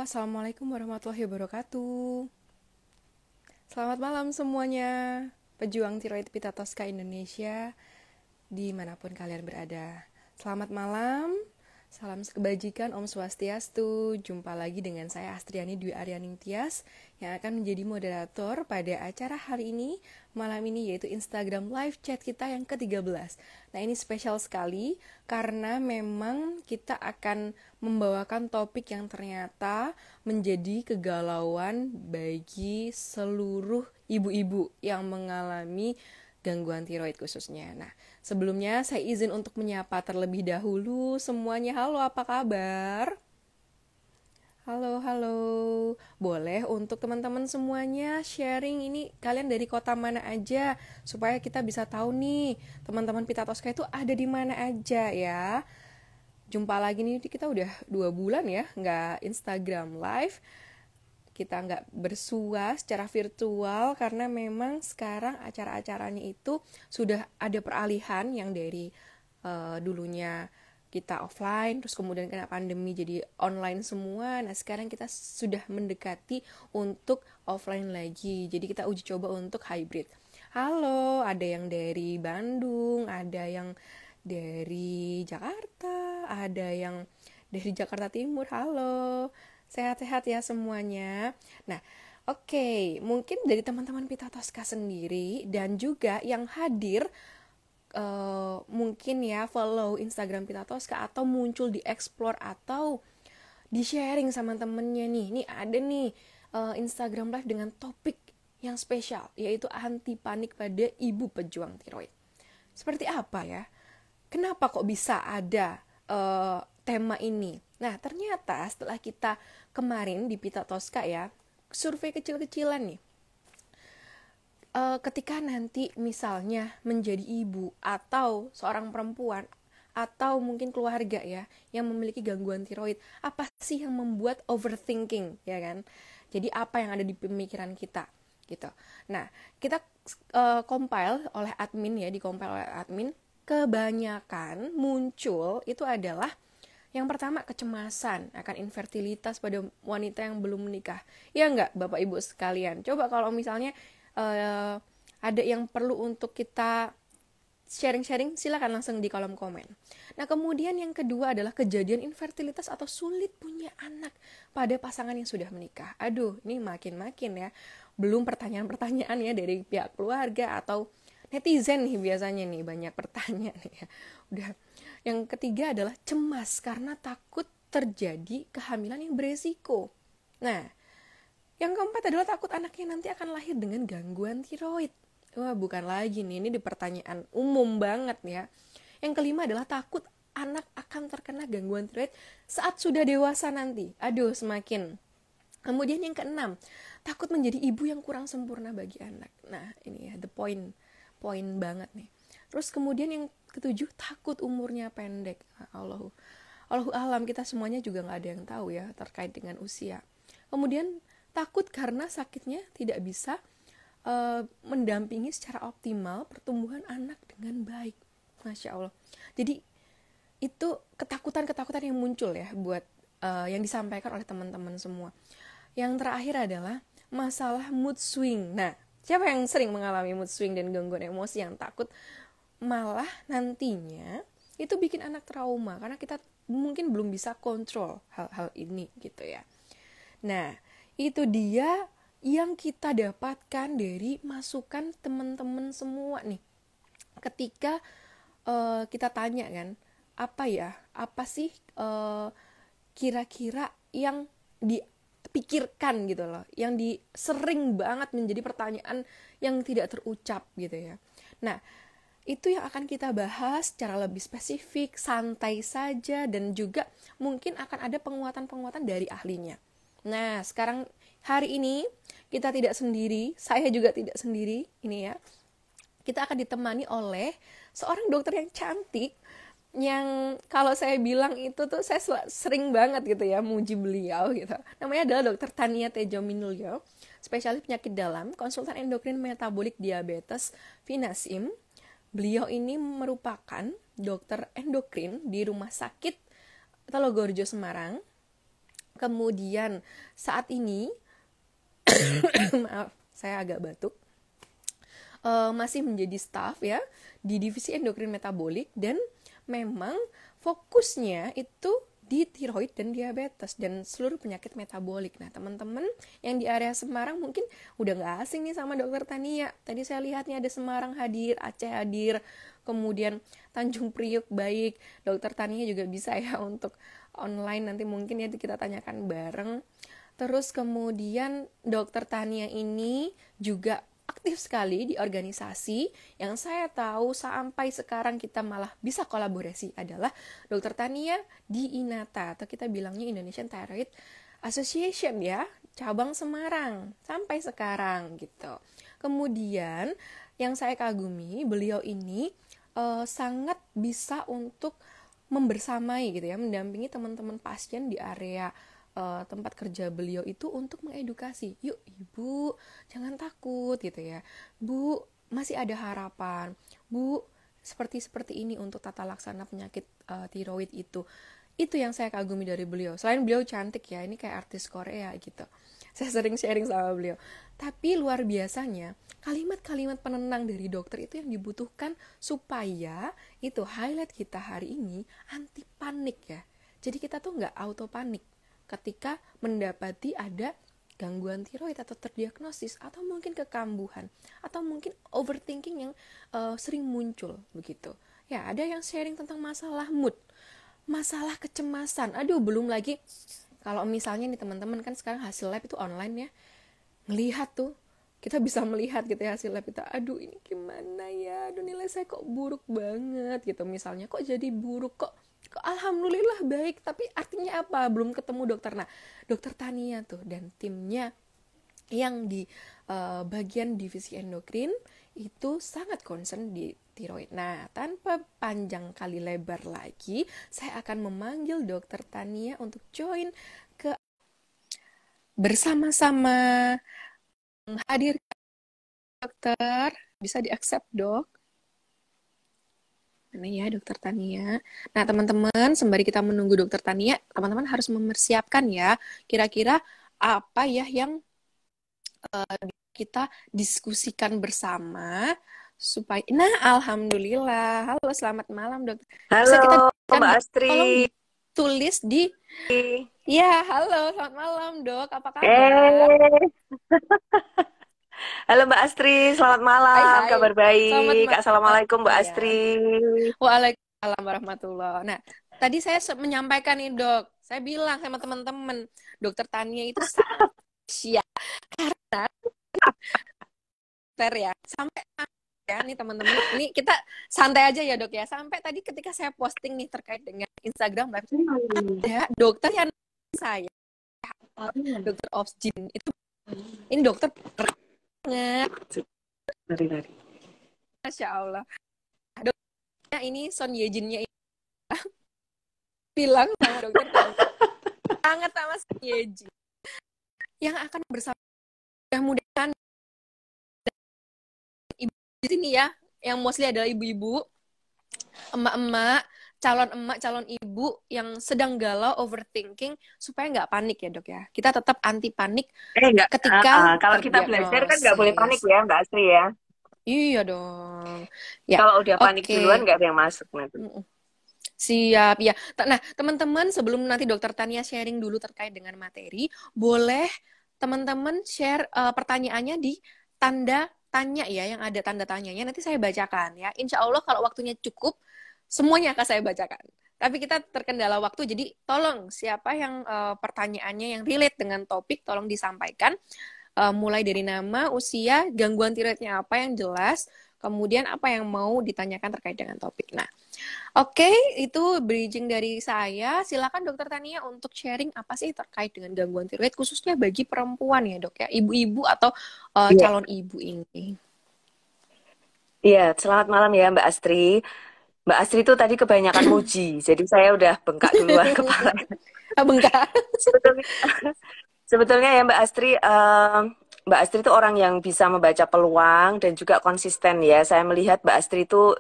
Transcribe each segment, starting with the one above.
Assalamualaikum warahmatullahi wabarakatuh. Selamat malam semuanya, pejuang tiroid Pita Tosca Indonesia, dimanapun kalian berada. Selamat malam, salam kebajikan, Om Swastiastu. Jumpa lagi dengan saya Astriani Dwi Aryaning Tias yang akan menjadi moderator pada acara hari ini, malam ini, yaitu Instagram live chat kita yang ke-13. Nah, ini spesial sekali karena memang kita akan membawakan topik yang ternyata menjadi kegalauan bagi seluruh ibu-ibu yang mengalami gangguan tiroid khususnya. Nah, sebelumnya saya izin untuk menyapa terlebih dahulu semuanya. Halo, apa kabar? Halo, halo. Boleh untuk teman-teman semuanya sharing ini kalian dari kota mana aja supaya kita bisa tahu nih teman-teman Pita Tosca itu ada di mana aja ya. Jumpa lagi nih, kita udah 2 bulan ya nggak Instagram live. Kita nggak bersua secara virtual karena memang sekarang acara-acaranya itu sudah ada peralihan yang dari dulunya kita offline, terus kemudian kena pandemi jadi online semua. Nah, sekarang kita sudah mendekati untuk offline lagi. Jadi kita uji coba untuk hybrid. Halo, ada yang dari Bandung, ada yang dari Jakarta, ada yang dari Jakarta Timur. Halo, sehat-sehat ya semuanya. Nah, oke, mungkin dari teman-teman Pita Tosca sendiri dan juga yang hadir mungkin ya follow Instagram Pita Tosca atau muncul di explore atau di sharing sama temennya nih. Nih ada nih Instagram live dengan topik yang spesial, yaitu anti panik pada ibu pejuang tiroid. Seperti apa ya? Kenapa kok bisa ada tema ini? Nah, ternyata setelah kita kemarin di Pita Tosca ya, survei kecil-kecilan nih. Ketika nanti misalnya menjadi ibu atau seorang perempuan atau mungkin keluarga ya yang memiliki gangguan tiroid, apa sih yang membuat overthinking ya kan? Jadi apa yang ada di pemikiran kita gitu. Nah, kita compile oleh admin ya, di-compile oleh admin, kebanyakan muncul itu adalah yang pertama kecemasan akan infertilitas pada wanita yang belum menikah. Ya enggak Bapak Ibu sekalian? Coba kalau misalnya ada yang perlu untuk kita sharing-sharing, silakan langsung di kolom komen. Nah, kemudian yang kedua adalah kejadian infertilitas atau sulit punya anak pada pasangan yang sudah menikah. Aduh, ini makin-makin ya. Belum pertanyaan-pertanyaan ya dari pihak keluarga atau netizen nih, biasanya nih banyak pertanyaan nih ya. Udah. Yang ketiga adalah cemas karena takut terjadi kehamilan yang beresiko. Nah, yang keempat adalah takut anaknya nanti akan lahir dengan gangguan tiroid. Wah, bukan lagi nih, ini di pertanyaan umum banget ya. Yang kelima adalah takut anak akan terkena gangguan tiroid saat sudah dewasa nanti. Aduh, semakin. Kemudian yang keenam, takut menjadi ibu yang kurang sempurna bagi anak. Nah, ini ya, the point banget nih. Terus kemudian yang ketujuh, takut umurnya pendek. Allahu alam, kita semuanya juga nggak ada yang tahu ya terkait dengan usia. Kemudian takut karena sakitnya tidak bisa mendampingi secara optimal pertumbuhan anak dengan baik. Masya Allah. Jadi itu ketakutan-ketakutan yang muncul ya buat yang disampaikan oleh teman-teman semua. Yang terakhir adalah masalah mood swing. Nah, siapa yang sering mengalami mood swing dan gangguan emosi yang takut malah nantinya itu bikin anak trauma karena kita mungkin belum bisa kontrol hal-hal ini gitu ya. Nah, itu dia yang kita dapatkan dari masukan teman-teman semua nih. Ketika kita tanya kan, apa sih kira-kira yang dipikirkan gitu loh, yang sering banget menjadi pertanyaan yang tidak terucap gitu ya. Nah, itu yang akan kita bahas secara lebih spesifik, santai saja, dan juga mungkin akan ada penguatan-penguatan dari ahlinya. Nah, sekarang hari ini kita tidak sendiri, saya juga tidak sendiri ini ya. Kita akan ditemani oleh seorang dokter yang cantik, yang kalau saya bilang itu tuh saya sering banget gitu ya muji beliau gitu. Namanya adalah Dr. Tania Tejo Minulyo, spesialis penyakit dalam, konsultan endokrin metabolik diabetes Vinasim. Beliau ini merupakan dokter endokrin di Rumah Sakit Telogorjo Semarang. Kemudian saat ini maaf, saya agak batuk. Masih menjadi staff ya di divisi endokrin metabolik, dan memang fokusnya itu di tiroid dan diabetes dan seluruh penyakit metabolik. Nah, teman-teman yang di area Semarang mungkin udah nggak asing nih sama dokter Tania. Tadi saya lihatnya ada Semarang hadir, Aceh hadir, kemudian Tanjung Priuk baik. Dokter Tania juga bisa ya untuk online, nanti mungkin ya kita tanyakan bareng. Terus kemudian dokter Tania ini juga aktif sekali di organisasi. Yang saya tahu sampai sekarang kita malah bisa kolaborasi adalah dokter Tania di INATA, atau kita bilangnya Indonesian Thyroid Association ya, cabang Semarang sampai sekarang gitu. Kemudian yang saya kagumi, beliau ini sangat bisa untuk membersamai gitu ya, mendampingi teman-teman pasien di area tempat kerja beliau itu untuk mengedukasi. Yuk ibu, jangan takut gitu ya. Bu, masih ada harapan. Bu, seperti ini untuk tata laksana penyakit tiroid itu. Itu yang saya kagumi dari beliau. Selain beliau cantik ya, ini kayak artis Korea gitu. Saya sering sharing sama beliau. Tapi luar biasanya, kalimat-kalimat penenang dari dokter itu yang dibutuhkan supaya itu highlight kita hari ini anti panik ya. Jadi kita tuh nggak auto panik ketika mendapati ada gangguan tiroid atau terdiagnosis, atau mungkin kekambuhan, atau mungkin overthinking yang sering muncul begitu. Ya, ada yang sharing tentang masalah mood, masalah kecemasan. Aduh, belum lagi kalau misalnya nih teman-teman kan sekarang hasil lab itu online ya. Ngelihat tuh, kita bisa melihat gitu ya hasil lab kita. Aduh, ini gimana ya? Aduh, nilai saya kok buruk banget gitu misalnya. Kok jadi buruk kok? Alhamdulillah baik, tapi artinya apa? Belum ketemu dokter. Nah, dokter Tania tuh dan timnya yang di bagian divisi endokrin itu sangat concern di tiroid. Nah, tanpa panjang kali lebar lagi, saya akan memanggil dokter Tania untuk join ke bersama-sama hadir. Dokter, bisa di-accept dok? Mana ya dokter Tania? Nah teman-teman, sembari kita menunggu dokter Tania, teman-teman harus mempersiapkan ya, kira-kira apa ya yang kita diskusikan bersama supaya. Nah, alhamdulillah. Halo, selamat malam dokter. Bisa kita Halo, diskusikan, Mbak tolong Astri. ditulis di. Ya, halo, selamat malam dok. Apa kabar? Eh, halo Mbak Astri, selamat Hai malam, hai. kabar Selamat baik. malam Assalamualaikum Mbak ya. Astri. Waalaikumsalam warahmatullahi. Nah, tadi saya menyampaikan nih dok, saya bilang sama teman-teman, dokter Tania itu sangat spesial karena dokter ya, sampai ya nih teman-teman, ini kita santai aja ya dok ya. Sampai tadi ketika saya posting nih terkait dengan Instagram Live, ada dokter yang saya, dokter Obsgyn itu, ini dokter banget, Lari-lari. Masya Allah. Dokternya ini Son Yejinnya bilang sama dokter Tania, sangat sama Son Yejin yang akan bersama, mudah-mudahan ibu di sini ya, yang mostly adalah ibu-ibu, emak-emak, calon ibu yang sedang galau, overthinking, supaya nggak panik ya dok ya. Kita tetap anti panik Enggak, ketika kalau kita belajar kan nggak boleh panik terdiagnosis. ya Mbak Astri ya. Iya dong. Ya, Kalau udah panik duluan oke. nggak ada yang masuk nanti. Siap, ya. Nah, teman-teman, sebelum nanti dokter Tania sharing dulu terkait dengan materi, boleh teman-teman share pertanyaannya di tanda tanya ya, yang ada tanda tanyanya. Nanti saya bacakan ya. Insya Allah kalau waktunya cukup, semuanya akan saya bacakan. Tapi kita terkendala waktu, jadi tolong siapa yang pertanyaannya yang relate dengan topik, tolong disampaikan. Mulai dari nama, usia, gangguan tiroidnya apa yang jelas, kemudian apa yang mau ditanyakan terkait dengan topik. Nah, oke, itu bridging dari saya. Silakan dokter Tania untuk sharing apa sih terkait dengan gangguan tiroid, khususnya bagi perempuan ya dok ya, ibu-ibu atau Iya, calon ibu ini. iya. Selamat malam ya Mbak Astri. Mbak Astri itu tadi kebanyakan muji, jadi saya udah bengkak duluan kepala. Bengkak. Sebetulnya, sebetulnya ya Mbak Astri itu orang yang bisa membaca peluang dan juga konsisten ya. Saya melihat Mbak Astri itu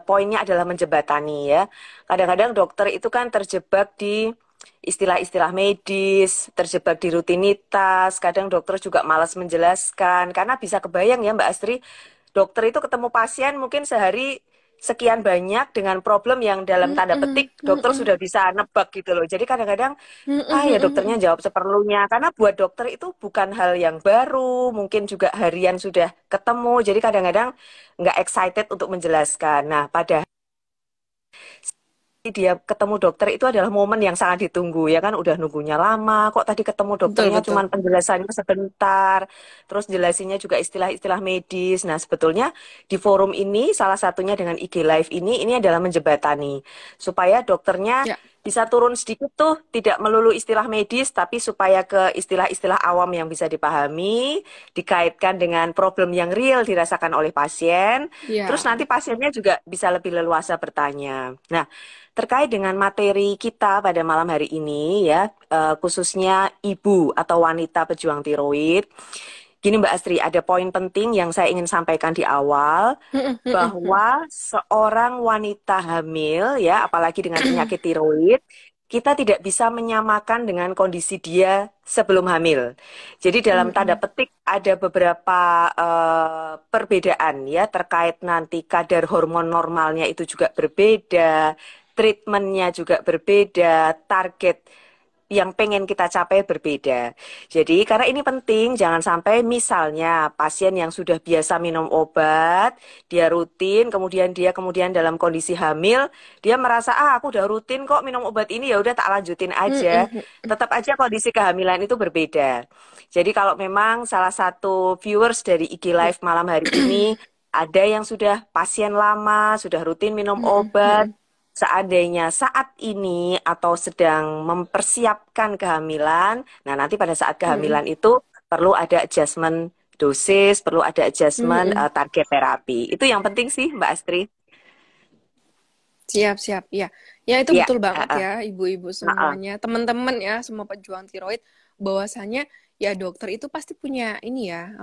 poinnya adalah menjembatani ya. Kadang-kadang dokter itu kan terjebak di istilah-istilah medis, terjebak di rutinitas. Kadang dokter juga malas menjelaskan karena bisa kebayang ya Mbak Astri, dokter itu ketemu pasien mungkin sehari sekian banyak dengan problem yang dalam tanda Mm-mm, petik dokter mm-mm, sudah bisa nebak gitu loh. Jadi kadang-kadang mm-mm, ya mm-mm, dokternya mm-mm. jawab seperlunya karena buat dokter itu bukan hal yang baru, mungkin juga harian sudah ketemu. Jadi kadang-kadang nggak excited untuk menjelaskan. Nah, pada dia ketemu dokter itu adalah momen yang sangat ditunggu ya kan, udah nunggunya lama kok tadi ketemu Betul, dokternya betul. cuman penjelasannya sebentar, terus jelasinnya juga istilah-istilah medis. Nah sebetulnya di forum ini salah satunya dengan IG Live ini adalah menjebatani supaya dokternya Ya, bisa turun sedikit tuh, tidak melulu istilah medis tapi supaya ke istilah-istilah awam yang bisa dipahami, dikaitkan dengan problem yang real dirasakan oleh pasien, terus ya. nanti pasiennya juga bisa lebih leluasa bertanya. Nah, terkait dengan materi kita pada malam hari ini ya, khususnya ibu atau wanita pejuang tiroid. Gini Mbak Astri, ada poin penting yang saya ingin sampaikan di awal, Mm-mm, mm-mm, mm. bahwa seorang wanita hamil ya, apalagi dengan penyakit tiroid, kita tidak bisa menyamakan dengan kondisi dia sebelum hamil. Jadi dalam tanda Mm-mm, petik ada beberapa perbedaan ya, terkait nanti kadar hormon normalnya itu juga berbeda, treatmentnya juga berbeda, target yang pengen kita capai berbeda. Jadi karena ini penting, jangan sampai misalnya pasien yang sudah biasa minum obat, dia rutin, kemudian kemudian dalam kondisi hamil, dia merasa aku udah rutin kok minum obat ini, ya udah tak lanjutin aja. mm-mm, Tetap aja kondisi kehamilan itu berbeda. Jadi kalau memang salah satu viewers dari IG mm-mm. Live malam hari ini ada yang sudah pasien lama, sudah rutin minum Mm-mm, obat, mm-mm, seandainya saat ini atau sedang mempersiapkan kehamilan, nah nanti pada saat mm-mm, kehamilan itu perlu ada adjustment dosis, perlu ada adjustment mm-mm. target terapi. Itu yang penting sih Mbak Astri. Siap, siap. Ya, ya itu Iya, betul banget heeh, ya, ibu-ibu heeh. semuanya, teman-teman ya, semua pejuang tiroid, bahwasanya ya dokter itu pasti punya ini ya,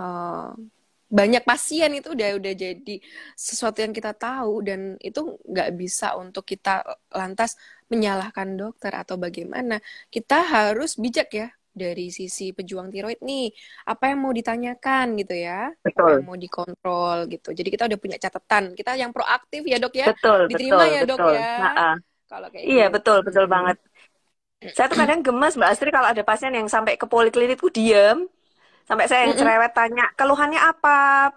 banyak pasien itu udah jadi sesuatu yang kita tahu dan itu nggak bisa untuk kita lantas menyalahkan dokter atau bagaimana. Kita harus bijak ya dari sisi pejuang tiroid nih, apa yang mau ditanyakan gitu ya, apa yang Betul, mau dikontrol gitu. Jadi kita udah punya catatan, kita yang proaktif ya dok ya, betul, diterima betul, ya dok betul. ya, Heeh. kalau kayak Iya, gitu. betul, betul Mm-mm. banget. Saya tuh kadang gemes Mbak Astri kalau ada pasien yang sampai ke poliklinikku diem. Sampai saya yang Mm-mm. cerewet tanya, keluhannya apa,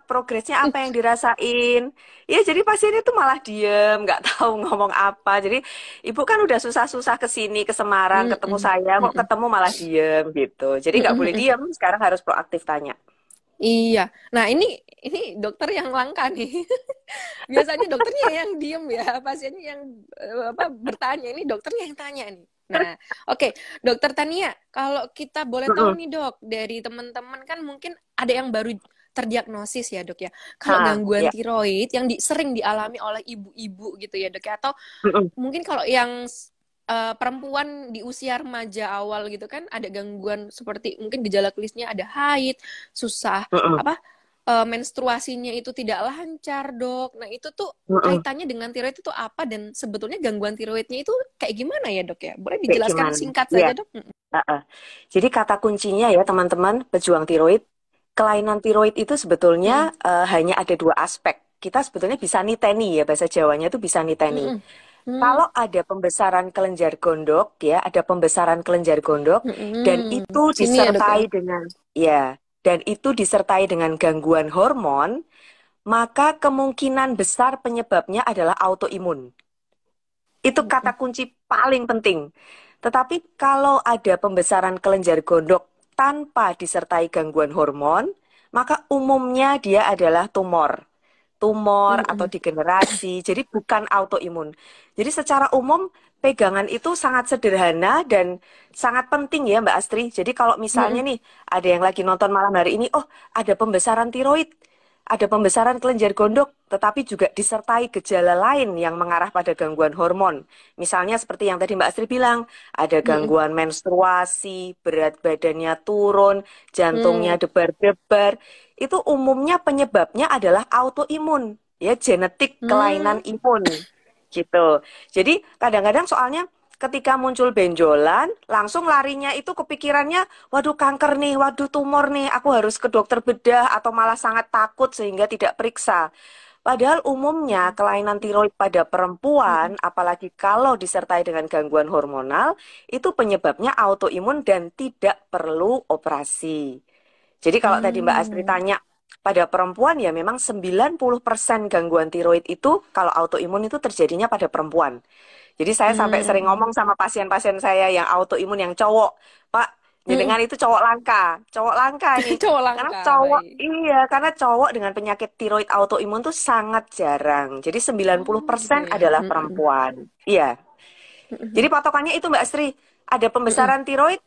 progresnya apa yang dirasain. Ya, jadi pasiennya tuh malah diem, nggak tahu ngomong apa. Jadi, ibu kan udah susah-susah ke sini, ke Semarang, ketemu Mm-mm. saya, kok Mm-mm. ketemu malah diem gitu. Jadi nggak boleh Mm-mm. diem, sekarang harus proaktif tanya. Iya. Nah, ini dokter yang langka nih. Biasanya dokternya yang diem ya, pasiennya yang apa bertanya. Ini dokternya yang tanya nih. Nah, oke, Dokter Tania, kalau kita boleh tahu Mm-mm. nih dok, dari teman-teman kan mungkin ada yang baru terdiagnosis ya dok ya. Kalau Ah, gangguan ya. tiroid yang sering dialami oleh ibu-ibu gitu ya dok ya, atau Mm-mm. mungkin kalau yang perempuan di usia remaja awal gitu kan ada gangguan seperti mungkin gejala klinisnya ada haid, susah Mm-mm. apa menstruasinya itu tidak lancar, Dok. Nah, itu tuh Mm-mm. kaitannya dengan tiroid itu apa dan sebetulnya gangguan tiroidnya itu kayak gimana ya, Dok ya? Boleh Kayak dijelaskan gimana? singkat Ya. saja, Dok? Ah. Jadi kata kuncinya ya teman-teman pejuang tiroid, kelainan tiroid itu Mm-mm. sebetulnya hanya ada dua aspek. Kita sebetulnya bisa niteni ya, bahasa Jawanya itu bisa niteni. Mm-mm. Mm-mm. Kalau ada pembesaran kelenjar gondok ya, ada pembesaran kelenjar gondok dan Mm-mm. itu Sini ya, Dok ya. disertai dengan gangguan hormon, maka kemungkinan besar penyebabnya adalah autoimun. Itu Mm-mm. kata kunci paling penting. Tetapi kalau ada pembesaran kelenjar gondok tanpa disertai gangguan hormon, maka umumnya dia adalah tumor atau Mm-mm. degenerasi. Jadi bukan autoimun. Jadi secara umum pegangan itu sangat sederhana dan sangat penting ya Mbak Astri. Jadi kalau misalnya Mm-mm. nih ada yang lagi nonton malam hari ini, oh ada pembesaran tiroid, ada pembesaran kelenjar gondok, tetapi juga disertai gejala lain yang mengarah pada gangguan hormon. Misalnya seperti yang tadi Mbak Astri bilang, ada Mm-mm. gangguan menstruasi, berat badannya turun, jantungnya Mm. debar-debar, itu umumnya penyebabnya adalah autoimun, ya genetik kelainan Mm. imun gitu. Jadi kadang-kadang soalnya ketika muncul benjolan, langsung larinya itu kepikirannya, waduh kanker nih, waduh tumor nih, aku harus ke dokter bedah atau malah sangat takut sehingga tidak periksa. Padahal umumnya kelainan tiroid pada perempuan, apalagi kalau disertai dengan gangguan hormonal, itu penyebabnya autoimun dan tidak perlu operasi. Jadi kalau tadi Mbak Astri Hmm. tanya, pada perempuan ya memang 90% gangguan tiroid itu kalau autoimun itu terjadinya pada perempuan. Jadi saya sampai sering Hmm. ngomong sama pasien-pasien saya yang autoimun yang cowok, Pak, Mm-mm. jenengan itu cowok langka nih. Cowok Karena langka, cowok, baik. iya, karena cowok dengan penyakit tiroid autoimun tuh sangat jarang. Jadi sembilan puluh Oh, gitu persen ya. adalah Mm-mm. perempuan. Iya. Jadi Mm-mm. patokannya itu Mbak Sri, ada Mm-mm. pembesaran tiroid?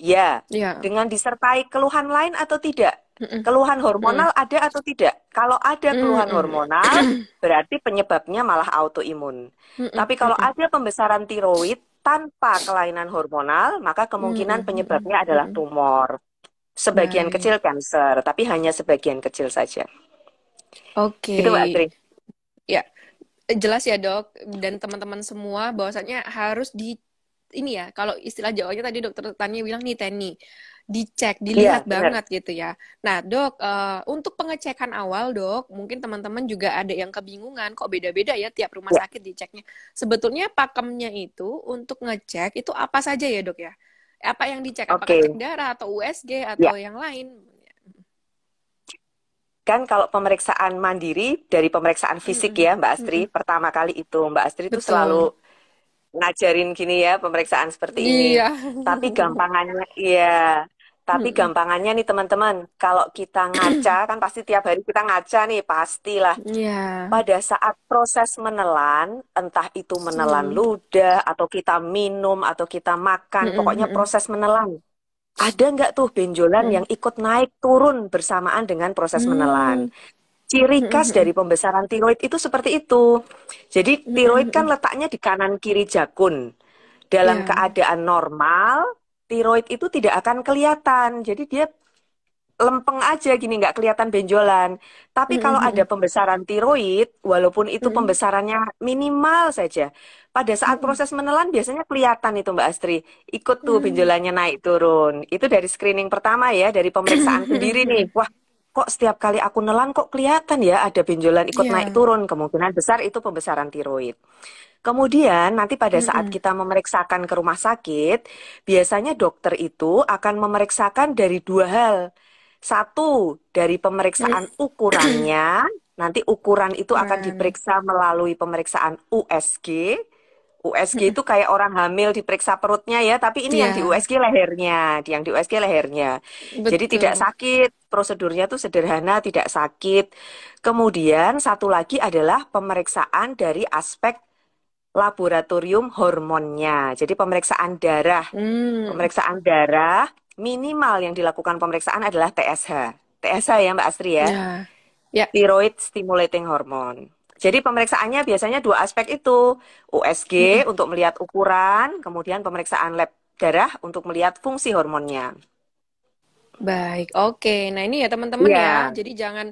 Ya. Ya. Dengan disertai keluhan lain atau tidak? Mm-mm. Keluhan Mm-mm. hormonal ada atau tidak? Kalau ada keluhan Mm-mm. hormonal, berarti penyebabnya malah autoimun. Mm-mm. Tapi kalau Mm-mm. ada pembesaran tiroid tanpa kelainan hormonal, maka kemungkinan Mm-mm. Mm-mm. penyebabnya adalah Mm-mm. tumor. Sebagian Baik. kecil kanker, tapi hanya sebagian kecil saja. Oke. Itu Mbak Astri. Ya, jelas ya, Dok. Dan teman-teman semua bahwasanya harus di ini ya, kalau istilah Jawanya tadi dokter Tania bilang nih Teni, dicek, Iya, dilihat benar. banget gitu ya. Nah, Dok, untuk pengecekan awal, Dok, mungkin teman-teman juga ada yang kebingungan, kok beda-beda ya tiap rumah Ya, sakit diceknya. Sebetulnya pakemnya itu untuk ngecek itu apa saja ya, Dok ya? Apa yang dicek? Apakah cek oke. darah atau USG Ya, atau yang lain? kan kalau pemeriksaan mandiri dari pemeriksaan fisik Mm-mm. ya Mbak Astri, Mm-mm. pertama kali itu Mbak Astri itu Betul. selalu ngajarin gini ya pemeriksaan seperti ini. Iya. Tapi gampangannya iya. Tapi Mm-mm. gampangannya nih teman-teman, kalau kita ngaca kan pasti tiap hari kita ngaca nih pastilah. Iya. Pada saat proses menelan, entah itu menelan Mm. ludah atau kita minum atau kita makan, Mm-mm. pokoknya Mm-mm. proses menelan. Ada nggak tuh benjolan Mm-mm. yang ikut naik turun bersamaan dengan proses menelan? Mm. Ciri khas Mm-mm. dari pembesaran tiroid itu seperti itu. Jadi tiroid kan Mm-mm. letaknya di kanan kiri jakun. Dalam Ya. keadaan normal, tiroid itu tidak akan kelihatan. Jadi dia lempeng aja gini, nggak kelihatan benjolan. Tapi kalau ada Mm-mm. pembesaran tiroid, walaupun itu Mm-mm. pembesarannya minimal saja, pada saat Mm-mm. proses menelan biasanya kelihatan itu Mbak Astri. Ikut tuh Mm. benjolannya naik turun. Itu dari screening pertama ya, dari pemeriksaan sendiri nih. Wah, kok setiap kali aku nelan kok kelihatan ya ada benjolan ikut naik Ya. turun. Kemungkinan besar itu pembesaran tiroid. Kemudian nanti pada saat Mm-mm. kita memeriksakan ke rumah sakit, biasanya dokter itu akan memeriksakan dari dua hal. Satu, dari Mm. pemeriksaan ukurannya, nanti ukuran itu akan Ukuran. diperiksa melalui pemeriksaan USG. USG Mm-mm. itu kayak orang hamil diperiksa perutnya ya, tapi ini yang di Ya. USG lehernya, yang di USG lehernya. Jadi tidak Betul. sakit, prosedurnya tuh sederhana, tidak sakit. Kemudian satu lagi adalah pemeriksaan dari aspek laboratorium hormonnya. Jadi Hmm. pemeriksaan darah minimal yang dilakukan pemeriksaan adalah TSH. TSH ya Mbak Astri ya, Ya. Ya. Thyroid Stimulating Hormone. Jadi pemeriksaannya biasanya dua aspek itu, USG Mm-mm. untuk melihat ukuran, kemudian pemeriksaan lab darah untuk melihat fungsi hormonnya. Baik. Oke. Nah, ini ya teman-teman ya. Iya, Jadi jangan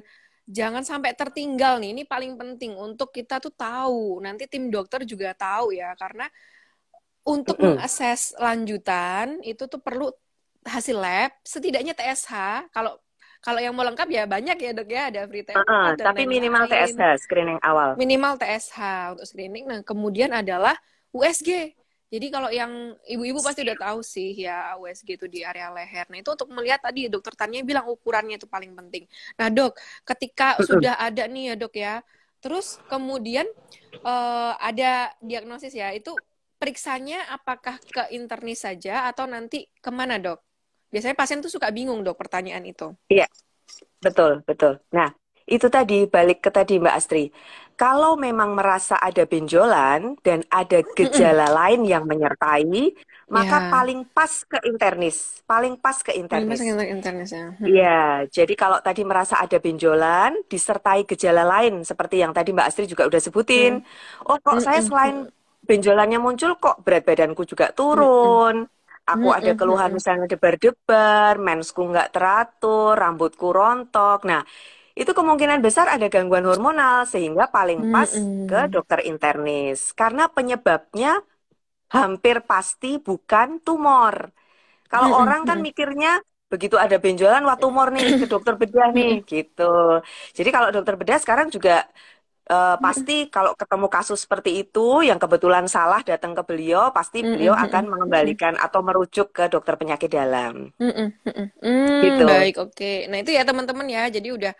jangan sampai tertinggal nih. Ini paling penting untuk kita tuh tahu. Nanti tim dokter juga tahu ya, karena untuk mm-mm. mengakses lanjutan itu tuh perlu hasil lab, setidaknya TSH. Kalau kalau yang mau lengkap ya banyak ya dok ya, ada free therapy dan Tapi minimal lain-lain. TSH, screening awal. Minimal TSH untuk screening. Nah kemudian adalah USG. Jadi kalau yang ibu-ibu pasti udah tahu sih ya USG itu di area leher. Nah itu untuk melihat tadi dokter Tania bilang ukurannya itu paling penting. Nah dok, ketika Mm-mm. sudah ada nih ya dok ya, terus kemudian ada diagnosis ya, itu periksanya apakah ke internis saja atau nanti kemana dok? Biasanya pasien tuh suka bingung dok pertanyaan itu. Iya, betul, betul. Nah, itu tadi balik ke tadi Mbak Astri. Kalau memang merasa ada benjolan dan ada Mm-mm. gejala lain yang menyertai, maka Ya, paling pas ke internis, paling pas ke paling pas internis. ke internis ya. Mm-mm. Iya, jadi kalau tadi merasa ada benjolan, disertai gejala lain seperti yang tadi Mbak Astri juga udah sebutin. Mm. Oh, kok saya Mm-mm. selain benjolannya muncul, kok berat badanku juga Mm-mm. turun. Aku ada Mm-mm. keluhan Mm-mm. misalnya debar-debar, mensku nggak teratur, rambutku rontok. Nah, itu kemungkinan besar ada gangguan hormonal sehingga paling pas ke Mm-mm. dokter internis. Karena penyebabnya hampir pasti bukan tumor. Kalau Mm-mm, orang kan mm-mm, mikirnya begitu ada benjolan, wah tumor nih, ke dokter bedah mm-mm, nih, gitu. Jadi kalau dokter bedah sekarang juga mm-mm, pasti kalau ketemu kasus seperti itu, yang kebetulan salah datang ke beliau, pasti beliau mm-mm, akan mm-mm, mm-mm. mengembalikan atau merujuk ke dokter penyakit dalam. Mm-mm, mm-mm. Gitu. Baik, oke. Nah, itu ya teman-teman ya. Jadi udah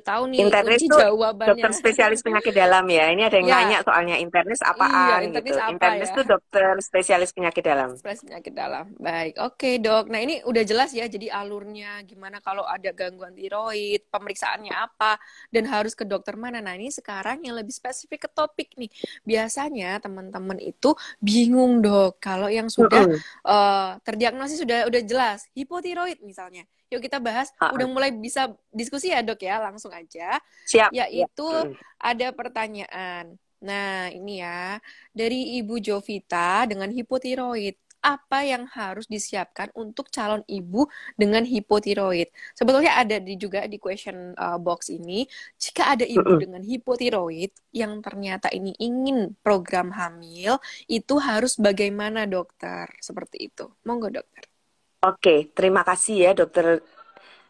tahu nih Internis kunci tuh dokter jawabannya. spesialis penyakit dalam ya. Ini ada yang nanya Ya, soalnya internis iya, apaan internis gitu. apa Internis ya? tuh dokter spesialis penyakit dalam. Stres penyakit dalam. Baik, oke dok. Nah ini udah jelas ya, jadi alurnya gimana kalau ada gangguan tiroid, pemeriksaannya apa, dan harus ke dokter mana. Nah ini sekarang yang lebih spesifik ke topik nih. Biasanya teman-teman itu bingung dok, kalau yang sudah Mm-mm. terdiagnosis sudah jelas, hipotiroid misalnya. Yuk kita bahas, udah Ha-ha. mulai bisa diskusi ya dok ya, langsung aja. Siap. Ya. Yaitu Mm-mm. ada pertanyaan. Nah, ini ya, dari Ibu Jovita dengan hipotiroid. Apa yang harus disiapkan untuk calon ibu dengan hipotiroid? Sebetulnya ada juga di question box ini, jika ada ibu Mm-mm. dengan hipotiroid yang ternyata ini ingin program hamil, itu harus bagaimana dokter? Seperti itu. Monggo dokter. Oke, terima kasih ya dokter.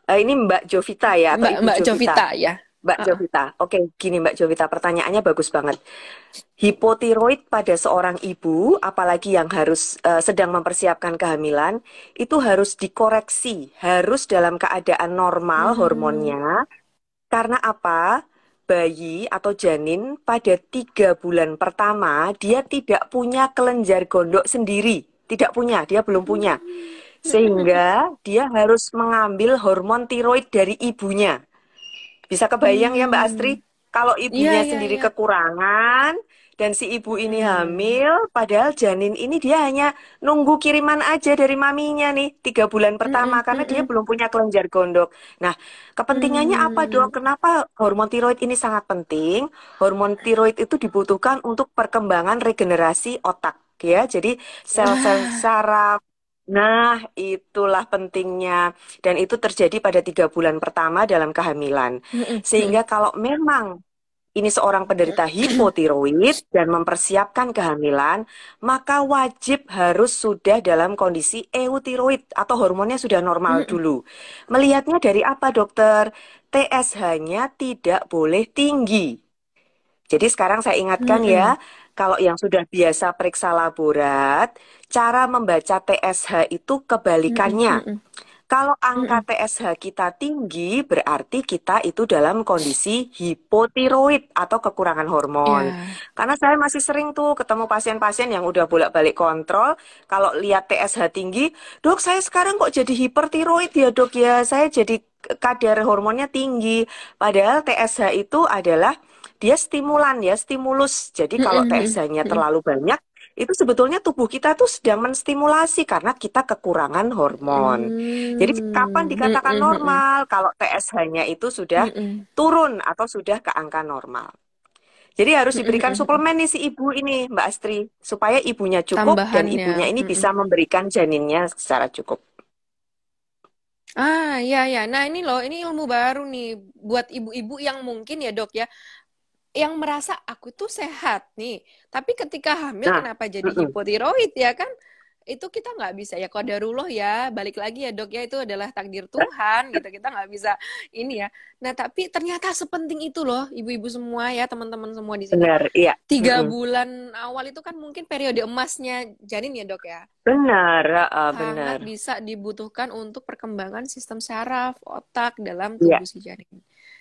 Ini Mbak Jovita ya atau Mbak Ibu Mbak Jovita? Jovita ya. Mbak Uh-uh. Jovita. Oke, gini Mbak Jovita, pertanyaannya bagus banget. Hipotiroid pada seorang ibu, apalagi yang harus sedang mempersiapkan kehamilan, itu harus dikoreksi, harus dalam keadaan normal Hmm. hormonnya. Karena apa? Bayi atau janin pada 3 bulan pertama dia tidak punya kelenjar gondok sendiri, tidak punya, dia belum punya, sehingga dia harus mengambil hormon tiroid dari ibunya. Bisa kebayang ya Mbak Astri, Hmm. kalau Iya, ibunya iya, sendiri iya. kekurangan dan si ibu ini Hmm. hamil, padahal janin ini dia hanya nunggu kiriman aja dari maminya nih 3 bulan pertama Mm-mm, karena dia mm-mm. belum punya kelenjar gondok. Nah, kepentingannya apa dok? Hmm. Kenapa hormon tiroid ini sangat penting? Hormon tiroid itu dibutuhkan untuk perkembangan regenerasi otak ya. Jadi sel-sel Ah. saraf. Nah, itulah pentingnya. Dan itu terjadi pada 3 bulan pertama dalam kehamilan. Mm-mm, mm-mm. Sehingga kalau memang ini seorang penderita hipotiroid dan mempersiapkan kehamilan, maka wajib harus sudah dalam kondisi eutiroid atau hormonnya sudah normal Mm-mm, dulu. Melihatnya dari apa, dokter? TSH-nya tidak boleh tinggi. Jadi sekarang saya ingatkan mm-mm, ya, kalau yang sudah biasa periksa laborat, cara membaca TSH itu mm-mm, kebalikannya. mm-mm, Kalau angka mm-mm. TSH kita tinggi, berarti kita itu dalam kondisi hipotiroid atau kekurangan hormon. Ya. Karena saya masih sering tuh ketemu pasien-pasien yang udah bolak-balik kontrol, kalau lihat TSH tinggi, dok saya sekarang kok jadi hipertiroid ya dok ya, saya jadi kadar hormonnya tinggi. Padahal TSH itu adalah dia stimulan ya, stimulus. Jadi kalau Mm-mm, mm-mm, TSH-nya mm-mm. terlalu banyak, itu sebetulnya tubuh kita tuh sedang menstimulasi karena kita kekurangan hormon. Jadi kapan Mm, dikatakan mm-mm, mm-mm, normal? Kalau TSH-nya itu sudah mm-mm. turun atau sudah ke angka normal. Jadi harus Mm-mm, diberikan mm-mm. suplemen nih si ibu ini, Mbak Astri, supaya ibunya cukup dan Tambahannya. ibunya ini Mm-mm. bisa memberikan janinnya secara cukup. Ah, ya, ya. Nah, ini loh, ini ilmu baru nih buat ibu-ibu yang mungkin ya, Dok ya, yang merasa aku tuh sehat nih, tapi ketika hamil Nah, kenapa jadi mm-mm, hipotiroid ya kan? Itu kita nggak bisa ya qadarullah ya, balik lagi ya dok ya, itu adalah takdir Tuhan gitu, kita nggak bisa ini ya. Nah tapi ternyata sepenting itu loh ibu-ibu semua ya, teman-teman semua di sini. benar, iya. 3 bulan awal itu kan mungkin periode emasnya janin ya dok ya, Benar, sangat benar. bisa dibutuhkan untuk perkembangan sistem saraf otak dalam Iya. tubuh si janin.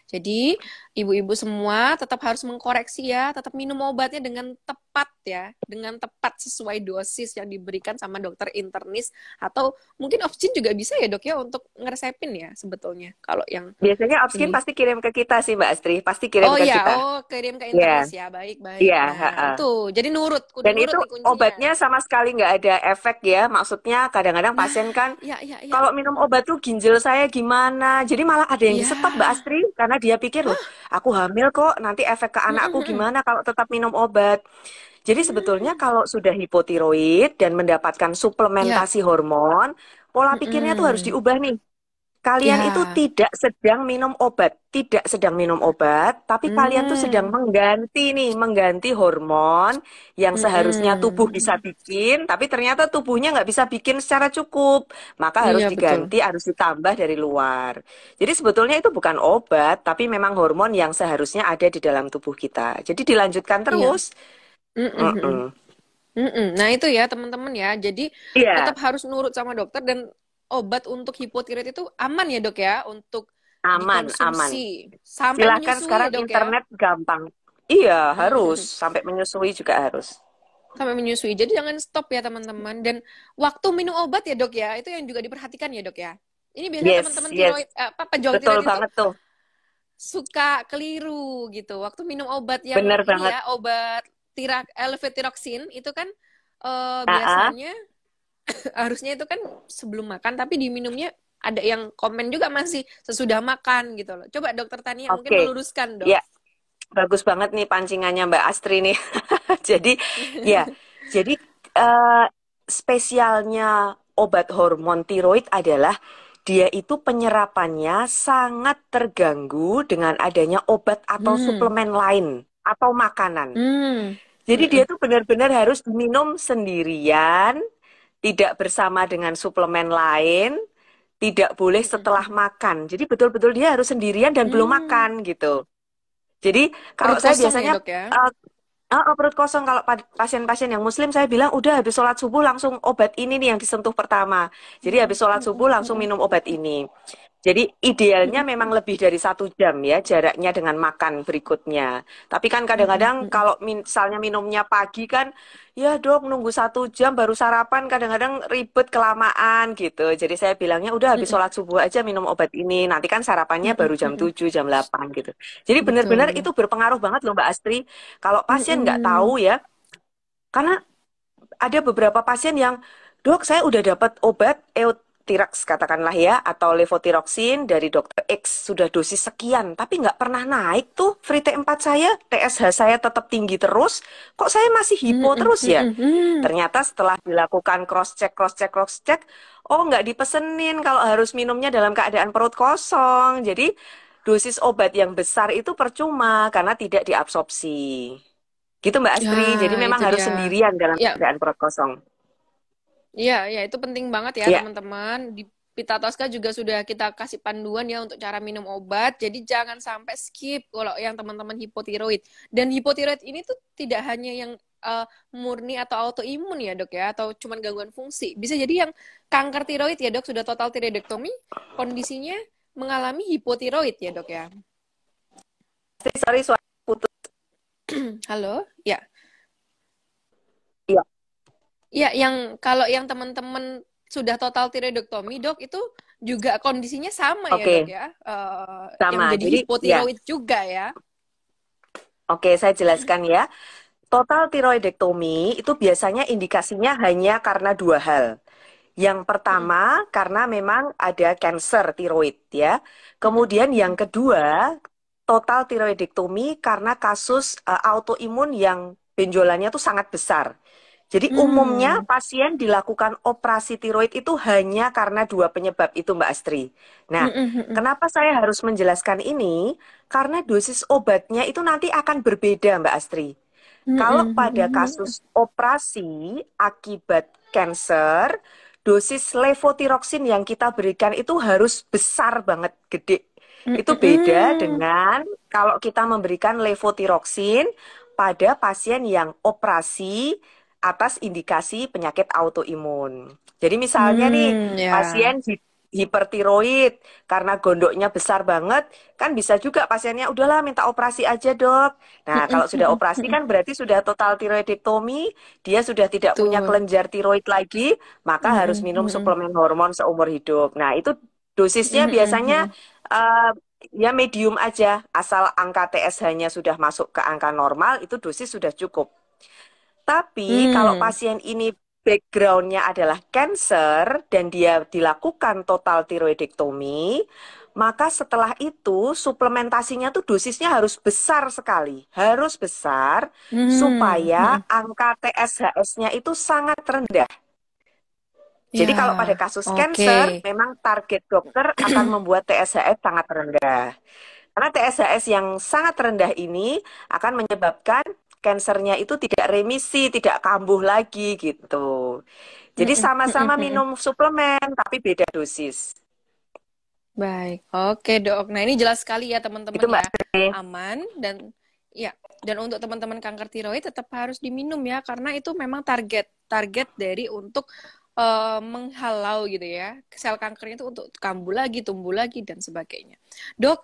Jadi, ibu-ibu semua tetap harus mengkoreksi ya, tetap minum obatnya dengan tepat ya, dengan tepat sesuai dosis yang diberikan sama dokter internis atau mungkin Opsgyn juga bisa ya dok ya untuk ngeresepin ya sebetulnya kalau yang Biasanya Opskin ini. pasti kirim ke kita sih Mbak Astri, pasti kirim Oh ke ya, kita. oh kirim ke Ya, internis ya, baik-baik. iya. Nah itu, jadi nurut, kudu Dan nurut itu nih kuncinya. obatnya sama sekali nggak ada efek ya. Maksudnya kadang-kadang pasien Nah, kan ya, ya, ya. kalau minum obat tuh ginjal saya gimana. Jadi malah ada yang di stop Mbak Ya, Astri karena dia pikir loh, aku hamil kok, nanti efek ke anakku mm-mm, gimana kalau tetap minum obat. Jadi sebetulnya mm-mm. kalau sudah hipotiroid dan mendapatkan Ya, suplementasi hormon, pola pikirnya tuh harus mm-mm. diubah nih. Kalian itu Ya. tidak sedang minum obat, tidak sedang minum obat, tapi kalian tuh sedang Hmm. mengganti hormon yang seharusnya tubuh bisa Mm-mm. bikin, tapi ternyata tubuhnya nggak bisa bikin secara cukup, maka harus Iya betul. diganti, harus ditambah dari luar. Jadi sebetulnya itu bukan obat, tapi memang hormon yang seharusnya ada di dalam tubuh kita. Jadi dilanjutkan Iya. terus. Mm-mm. Mm-mm. Mm-mm. Nah itu ya teman-teman ya. Jadi Iya, tetap harus nurut sama dokter dan obat untuk hipotiroid itu aman ya dok ya untuk aman, aman. dikonsumsi sampai Silahkan menyusui ya sekarang dok ya. internet gampang. Iya, harus. Mm-mm. Sampai menyusui juga harus. Sampai menyusui. Jadi jangan stop ya teman-teman. Dan waktu minum obat ya dok ya, itu yang juga diperhatikan ya dok ya. Ini biasanya Yes, teman-teman yes. tiroid, apa pejuang Betul tiroid itu banget tuh. suka keliru gitu. Waktu minum obat yang Bener ini banget. ya, obat levothyroxine itu kan AA. biasanya harusnya itu kan sebelum makan, tapi diminumnya ada yang komen juga masih sesudah makan gitu loh. Coba dokter Tania mungkin Oke. meluruskan dok. Ya, bagus banget nih pancingannya Mbak Astri nih. Jadi, ya. Jadi, eh, spesialnya obat hormon tiroid adalah dia itu penyerapannya sangat terganggu dengan adanya obat atau Hmm. suplemen lain atau makanan. Hmm. Jadi dia Mm-mm. tuh benar-benar harus diminum sendirian, tidak bersama dengan suplemen lain, tidak boleh setelah Mm-mm. makan. Jadi betul-betul dia harus sendirian dan belum Hmm. makan gitu. Jadi kalau Perut saya kosong ya biasanya dok ya. perut kosong kalau pasien-pasien yang muslim saya bilang udah habis sholat subuh langsung obat ini nih yang disentuh pertama. Jadi habis sholat subuh langsung minum obat ini. Jadi idealnya memang lebih dari 1 jam ya jaraknya dengan makan berikutnya. Tapi kan kadang-kadang kalau misalnya minumnya pagi kan, ya dok nunggu 1 jam baru sarapan kadang-kadang ribet kelamaan gitu. Jadi saya bilangnya udah habis sholat subuh aja minum obat ini. Nanti kan sarapannya baru jam 7 jam 8 gitu. Jadi benar-benar Betul. itu berpengaruh banget loh Mbak Astri. Kalau pasien nggak tahu Mm-mm. ya, karena ada beberapa pasien yang, dok saya udah dapat obat Euthyrox katakanlah ya, atau levothyroxine dari dokter X sudah dosis sekian, tapi nggak pernah naik tuh free T4 saya, TSH saya tetap tinggi terus, kok saya masih hipo Mm-mm. terus ya? Mm-mm. Ternyata setelah dilakukan cross check, oh nggak dipesenin kalau harus minumnya dalam keadaan perut kosong. Jadi dosis obat yang besar itu percuma karena tidak diabsorpsi. Gitu Mbak Ya, Astri. Jadi memang itu harus dia. sendirian dalam Ya, keadaan perut kosong. ya, ya, itu penting banget ya, Ya, teman-teman. Di Pita Tosca juga sudah kita kasih panduan ya untuk cara minum obat. Jadi jangan sampai skip kalau yang teman-teman hipotiroid. Dan hipotiroid ini tuh tidak hanya yang eh, murni atau autoimun ya, Dok ya, atau cuman gangguan fungsi. Bisa jadi yang kanker tiroid ya, Dok, sudah total tiroidektomi, kondisinya mengalami hipotiroid ya, Dok ya. Astri, sorry suara putus. Halo? Ya. Iya, Ya, yang kalau yang teman-teman sudah total tiroidektomi, dok, itu juga kondisinya sama ya, dok oke, ya, yang sama. menjadi Jadi ya, hipotiroid juga ya. oke saya jelaskan ya. Total tiroidektomi itu biasanya indikasinya hanya karena 2 hal. Yang Mm-mm. pertama, karena memang ada kanker tiroid ya. Kemudian yang kedua, total tiroidektomi karena kasus autoimun yang benjolannya tuh sangat besar. Jadi umumnya Hmm. pasien dilakukan operasi tiroid itu hanya karena 2 penyebab itu Mbak Astri. Nah, Mm-mm. kenapa saya harus menjelaskan ini? Karena dosis obatnya itu nanti akan berbeda Mbak Astri. Kalau pada Mm-mm. kasus operasi akibat kanker, dosis levothyroxine yang kita berikan itu harus besar banget, gede. Itu beda Mm-mm. dengan kalau kita memberikan levothyroxine pada pasien yang operasi atas indikasi penyakit autoimun. Jadi misalnya nih, Ya. pasien hipertiroid karena gondoknya besar banget, kan bisa juga pasiennya udahlah minta operasi aja dok. Nah, kalau sudah operasi Mm-mm. kan berarti sudah total tiroidektomi, dia sudah tidak punya Betul. kelenjar tiroid lagi, maka harus minum Mm-mm. suplemen hormon seumur hidup. Nah, itu dosisnya biasanya Mm-mm. eh, ya medium aja, asal angka TSH-nya sudah masuk ke angka normal, itu dosis sudah cukup. Tapi kalau Mm. pasien ini backgroundnya adalah cancer dan dia dilakukan total tiroidektomi, maka setelah itu suplementasinya tuh dosisnya harus besar sekali, harus besar Mm. supaya Mm. angka TSHS-nya itu sangat rendah. Jadi Ya, kalau pada kasus oke. cancer, memang target dokter akan membuat TSHS sangat rendah. Karena TSHS yang sangat rendah ini akan menyebabkan kansernya itu tidak remisi, tidak kambuh lagi gitu. Jadi Mm-mm, mm-mm, sama-sama mm-mm. minum suplemen tapi beda dosis. Baik, oke dok. Nah ini jelas sekali ya teman-teman Itu Mbak ya, Sri. aman dan ya dan untuk teman-teman kanker tiroid tetap harus diminum ya karena itu memang target dari untuk menghalau gitu ya sel kankernya itu untuk kambuh lagi, tumbuh lagi dan sebagainya. Dok,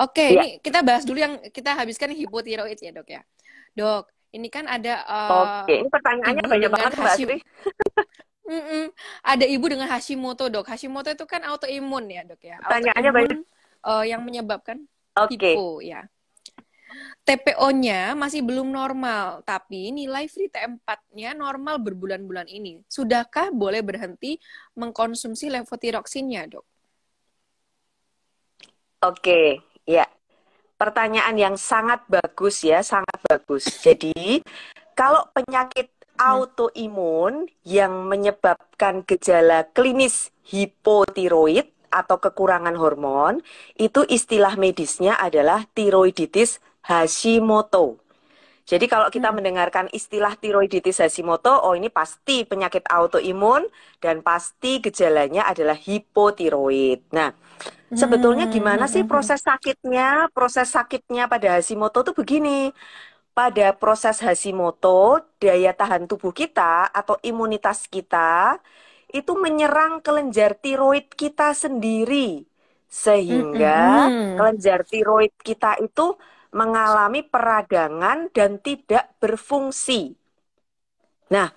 oke Ya, ini kita bahas dulu yang kita habiskan hipotiroid ya dok ya. Dok, ini kan ada oke. Ini pertanyaannya ibu banyak dengan banget Mbak Sri. Mm-mm. Ada ibu dengan Hashimoto, dok. Hashimoto itu kan autoimun ya, dok ya. Pertanyaannya banyak. Autoimun yang menyebabkan Oke. hipo ya. TPO-nya masih belum normal, tapi nilai free T4-nya normal berbulan-bulan ini. Sudahkah boleh berhenti mengkonsumsi levotiroksinnya, dok? Oke. Ya. Pertanyaan yang sangat bagus ya, sangat bagus. Jadi, kalau penyakit Hmm. autoimun yang menyebabkan gejala klinis hipotiroid atau kekurangan hormon, itu istilah medisnya adalah tiroiditis Hashimoto. Jadi kalau kita Hmm. mendengarkan istilah tiroiditis Hashimoto, oh ini pasti penyakit autoimun dan pasti gejalanya adalah hipotiroid. Nah, sebetulnya Hmm. gimana Hmm. sih Hmm. Hmm. proses sakitnya? Proses sakitnya pada Hashimoto tuh begini. Pada proses Hashimoto, daya tahan tubuh kita atau imunitas kita itu menyerang kelenjar tiroid kita sendiri. Hmm. Sehingga Hmm. kelenjar tiroid kita itu mengalami peradangan dan tidak berfungsi. Nah,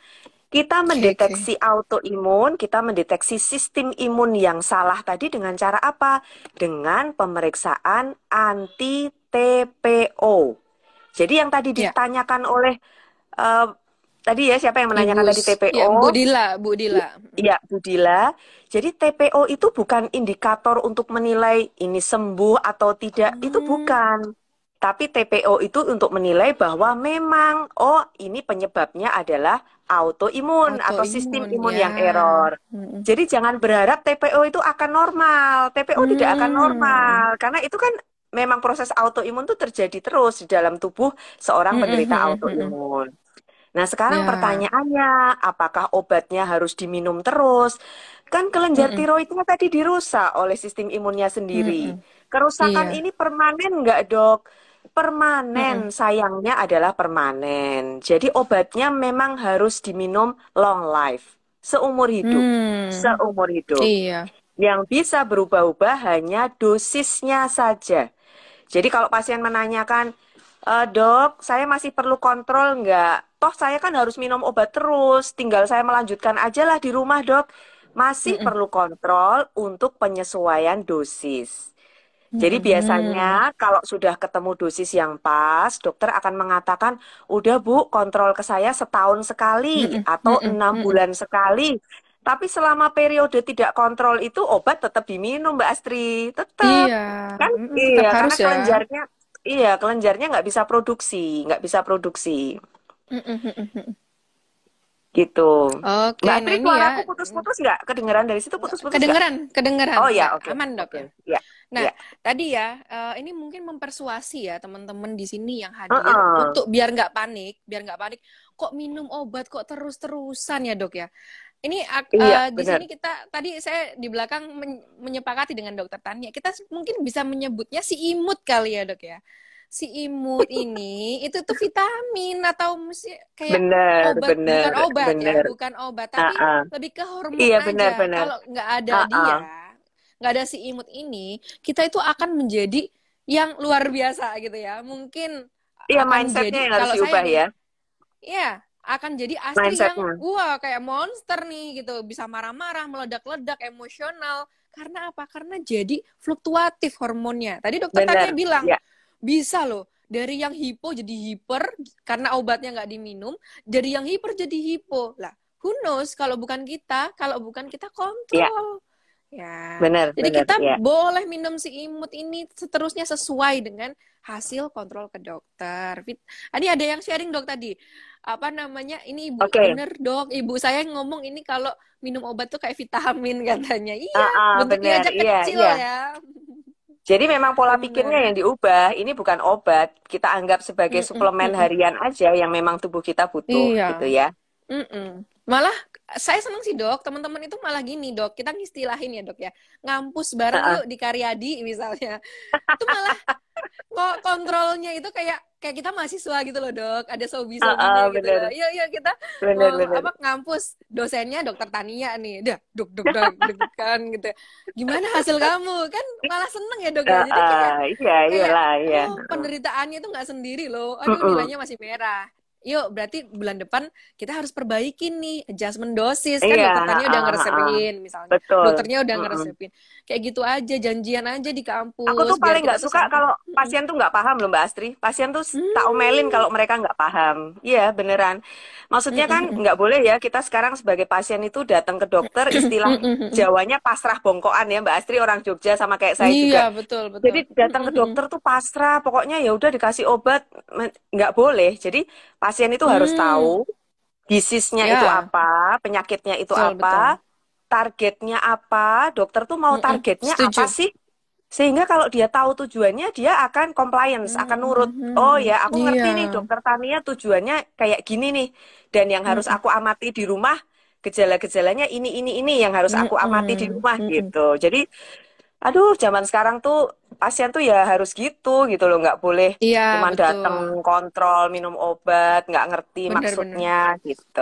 kita Oke, oke. mendeteksi autoimun, kita mendeteksi sistem imun yang salah tadi dengan cara apa? Dengan pemeriksaan anti-TPO. Jadi yang tadi Ya, ditanyakan oleh eh, tadi ya siapa yang Ibu, menanyakan tadi ya, Bu TPO? Dila, Bu Dila. Ya, Budila. Jadi TPO itu bukan indikator untuk menilai ini sembuh atau tidak, itu Hmm. bukan. Tapi TPO itu untuk menilai bahwa memang, oh ini penyebabnya adalah autoimun atau sistem Autoimun, imun ya. yang error. Mm-mm. Jadi jangan berharap TPO itu akan normal. TPO tidak akan Hmm. normal, karena itu kan memang proses autoimun itu terjadi terus di dalam tubuh seorang Mm-mm, penderita mm-mm, mm-mm. autoimun. Nah, sekarang Ya. pertanyaannya, apakah obatnya harus diminum terus? Kan kelenjar Mm-mm, tiroidnya tadi dirusak oleh sistem imunnya sendiri. mm-mm. Kerusakan Iya. ini permanen nggak, dok? Mm-mm. Permanen, sayangnya adalah permanen. Jadi obatnya memang harus diminum long life, seumur hidup. Hmm. Seumur hidup. Iya. Yang bisa berubah-ubah hanya dosisnya saja. Jadi kalau pasien menanyakan, dok, saya masih perlu kontrol nggak? Toh saya kan harus minum obat terus, tinggal saya melanjutkan aja lah di rumah, dok. Masih Mm-mm. perlu kontrol untuk penyesuaian dosis. Jadi Mm-mm. biasanya kalau sudah ketemu dosis yang pas, dokter akan mengatakan, udah Bu, kontrol ke saya setahun sekali Mm-mm. atau Mm-mm. 6 bulan sekali. Tapi selama periode tidak kontrol itu obat tetap diminum, Mbak Astri. Tetap. Iya. Kan? Mm-mm, tetap Iya, harus karena ya. kelenjarnya nggak bisa produksi, nggak bisa produksi. Mm-mm, mm-mm. Gitu. Oke, Mbak nah Astri, ini ya. suaraku putus-putus nggak? Kedengeran dari situ putus-putus nggak? Kedengeran, kedengeran Oh ya. ya, oke, Aman dok oke. ya. Ya, Nah, ya. tadi ya, ini mungkin mempersuasi ya teman-teman di sini yang hadir Heeh. untuk biar nggak panik. Kok minum obat kok terus-terusan ya dok ya? Ini Iya, di benar. sini kita tadi saya di belakang menyepakati dengan dokter Tania. Kita mungkin bisa menyebutnya si imut kali ya dok ya. Si imut ini itu tuh vitamin atau mesti kayak Benar, obat, bukan benar, obat ya, benar. bukan obat, tapi Heeh. lebih ke hormon Iya, benar, aja. benar. Kalau nggak ada Heeh. dia, nggak ada si imut ini, kita itu akan menjadi yang luar biasa gitu ya. Mungkin Iya, akan mindsetnya jadi yang harus kalau saya diubah ya. nih, ya akan jadi Astri yang Mindsetnya. wah kayak monster nih gitu, bisa marah-marah, meledak-ledak, emosional. Karena apa? Karena jadi fluktuatif hormonnya. Tadi dokter Tania Benar. bilang Ya, bisa loh dari yang hipo jadi hiper karena obatnya nggak diminum, dari yang hiper jadi hipo. Lah, who knows kalau bukan kita ya, kontrol. Ya, benar, jadi benar, kita ya. boleh minum si imut ini seterusnya sesuai dengan hasil kontrol ke dokter. Tadi ada yang sharing dok tadi. apa namanya, ini ibu Oke. bener dok, ibu saya ngomong ini kalau minum obat tuh kayak vitamin katanya. Iya, bentuknya Bener, aja iya, kecil iya. ya. Jadi memang pola pikirnya Bener. yang diubah. Ini bukan obat. Kita anggap sebagai Mm, mm, suplemen mm, mm. harian aja yang memang tubuh kita butuh Iya. gitu ya. Mm-mm. Malah saya seneng sih dok, teman-teman itu malah gini dok, kita ngistilahin ya dok ya, ngampus bareng Heeh. yuk di Karyadi misalnya. Itu malah kok kontrolnya itu kayak kayak kita mahasiswa gitu loh dok, ada sobi-sobinya gitu loh. Bener, Yuk yuk kita bener, mau bener. apa ngampus, dosennya dokter Tania nih, dah duk duk duk duk kan gitu. Gimana hasil kamu? Kan malah seneng ya dok ya. Jadi kayak Iya, kayak iyalah, iya. oh penderitaannya itu nggak sendiri loh. Aduh Mm-mm. nilainya masih merah. Yuk, berarti bulan depan kita harus perbaikin nih adjustment dosis kan Iya, dokter Tania udah ngeresepin misalnya. betul. Dokternya udah Mm-mm. ngeresepin. Kayak gitu aja, janjian aja di Aku kampus tuh biar paling kita nggak tuh suka sampai. kalau Mm-mm. pasien tuh nggak paham loh Mbak Astri. Pasien tuh tak omelin Hmm. kalau mereka nggak paham. Iya, beneran. Maksudnya kan Mm-mm. nggak boleh ya kita sekarang sebagai pasien itu datang ke dokter istilah Mm-mm. Jawanya pasrah bongkoan ya Mbak Astri orang Jogja sama kayak saya Iya, juga. betul, Jadi betul. datang ke dokter tuh pasrah, pokoknya ya udah dikasih obat nggak boleh. Jadi pasien itu harus Hmm, tahu disisnya itu ya, apa, penyakitnya itu betul, betul. apa, targetnya apa, dokter tuh mau Mm-mm. targetnya apa Setuju. sih? Sehingga kalau dia tahu tujuannya, dia akan compliance, akan nurut. Oh Mm-mm. ya, aku Iya. ngerti nih dokter Tania tujuannya kayak gini nih. Dan yang harus Mm-mm. aku amati di rumah, gejala-gejalanya ini yang harus aku amati di Mm-mm. rumah Mm-mm. gitu. Jadi, aduh, zaman sekarang tuh pasien tuh ya harus gitu loh. Nggak boleh Iya, cuman datang betul. kontrol, minum obat, nggak ngerti Benar-benar. maksudnya gitu.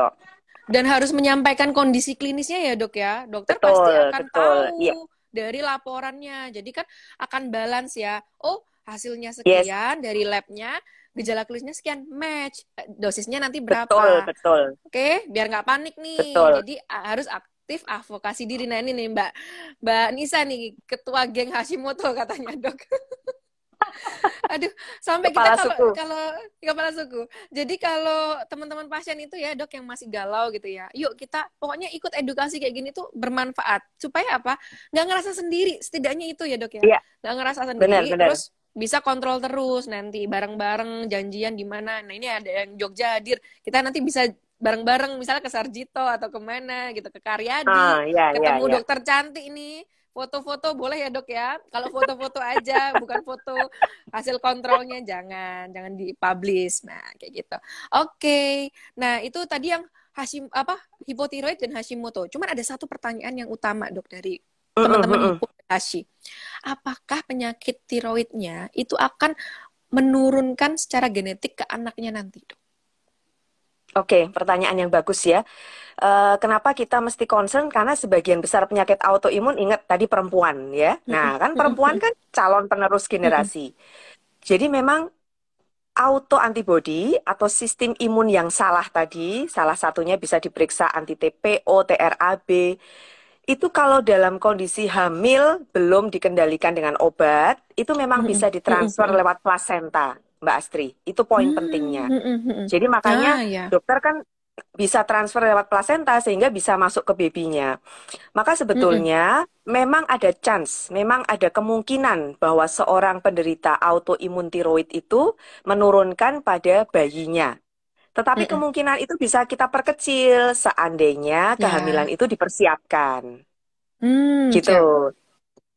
Dan harus menyampaikan kondisi klinisnya ya dok ya. Dokter pasti Betul, akan betul. Iya, tahu dari laporannya. Jadi kan akan balance ya. Oh, hasilnya yes, sekian dari labnya, gejala klinisnya sekian, match. Dosisnya nanti betul, berapa. betul, Oke, biar nggak panik nih. betul. Jadi harus aktif advokasi diri. Nah ini nih Mbak Nisa nih, ketua geng Hashimoto katanya dok. Aduh, sampai kita Kepala kalau suku. kalau kepala suku. Jadi kalau teman-teman pasien itu ya dok yang masih galau gitu ya, yuk kita pokoknya ikut edukasi kayak gini tuh bermanfaat. Supaya apa? Nggak ngerasa sendiri. Setidaknya itu ya dok ya. Iya, Nggak ngerasa benar, sendiri. benar. Terus bisa kontrol terus nanti bareng-bareng janjian di mana. Nah ini ada yang Jogja hadir. Kita nanti bisa bareng-bareng misalnya ke Sarjito atau kemana gitu ke Karyadi Ya, ya, ketemu ya. dokter cantik ini foto-foto boleh ya dok ya kalau foto-foto aja bukan foto hasil kontrolnya jangan dipublish nah kayak gitu oke nah itu tadi yang hipotiroid dan Hashimoto cuman ada satu pertanyaan yang utama dok dari Mm-mm, teman-teman mm-mm. hipo Hashi apakah penyakit tiroidnya itu akan menurunkan secara genetik ke anaknya nanti dok. Oke, pertanyaan yang bagus ya. Kenapa kita mesti concern? Karena sebagian besar penyakit autoimun, ingat tadi perempuan ya. Mm-mm, Nah, kan mm-mm, perempuan kan calon penerus mm-mm, generasi. Jadi memang autoantibody atau sistem imun yang salah tadi, salah satunya bisa diperiksa anti TPO, TRAB. Itu kalau dalam kondisi hamil belum dikendalikan dengan obat, itu memang mm-mm, bisa mm-mm, ditransfer mm-mm. lewat plasenta, Mbak Astri. Itu poin pentingnya. Mm-mm. Jadi makanya Ah ya. dokter kan bisa transfer lewat plasenta sehingga bisa masuk ke babynya. Maka Mm-mm. sebetulnya memang ada chance, memang ada kemungkinan bahwa seorang penderita autoimun tiroid itu menurunkan pada bayinya. Tetapi Mm-mm. kemungkinan itu bisa kita perkecil seandainya kehamilan Ya. itu dipersiapkan. Gitu. Siap.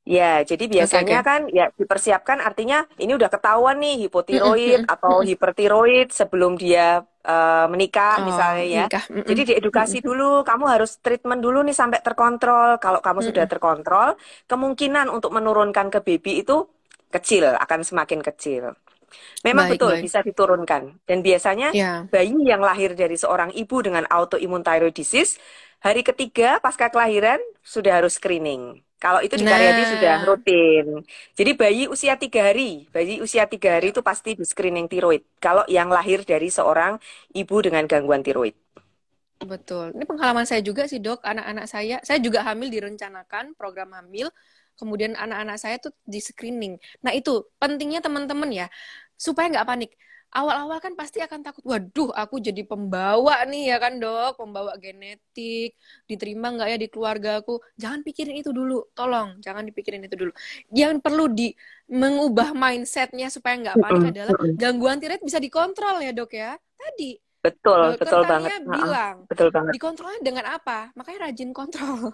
Ya, jadi Oke, biasanya oke. kan ya dipersiapkan artinya ini udah ketahuan nih Mm-mm, hipotiroid mm-mm, atau mm-mm. hipertiroid sebelum dia menikah Oh, misalnya ya. nikah. Jadi Mm-mm, diedukasi mm-mm, dulu, kamu harus treatment dulu nih sampai terkontrol. Kalau kamu sudah mm-mm. terkontrol, kemungkinan untuk menurunkan ke baby itu kecil, akan semakin kecil. Memang Baik, betul baik. bisa diturunkan. Dan biasanya Ya. bayi yang lahir dari seorang ibu dengan autoimmune thyroid disease, hari ketiga pasca kelahiran sudah harus screening. Kalau itu di Karyadi sudah Nah, rutin. Jadi bayi usia 3 hari itu pasti di screening tiroid. Kalau yang lahir dari seorang ibu dengan gangguan tiroid. betul. Ini pengalaman saya juga sih, Dok. Anak-anak saya juga hamil direncanakan program hamil. Kemudian anak-anak saya tuh di screening. Nah, itu pentingnya teman-teman ya, supaya nggak panik. Awal-awal kan pasti akan takut, waduh, aku jadi pembawa nih ya kan dok, pembawa genetik, diterima nggak ya di keluarga aku? Jangan pikirin itu dulu, tolong, jangan dipikirin itu dulu. Yang perlu mengubah mindsetnya supaya nggak panik Mm-mm, adalah mm-mm. gangguan tiroid bisa dikontrol ya dok ya. Tadi Betul, Dokter betul banget. Tania bilang, Betul banget. dikontrolnya dengan apa? Makanya rajin kontrol.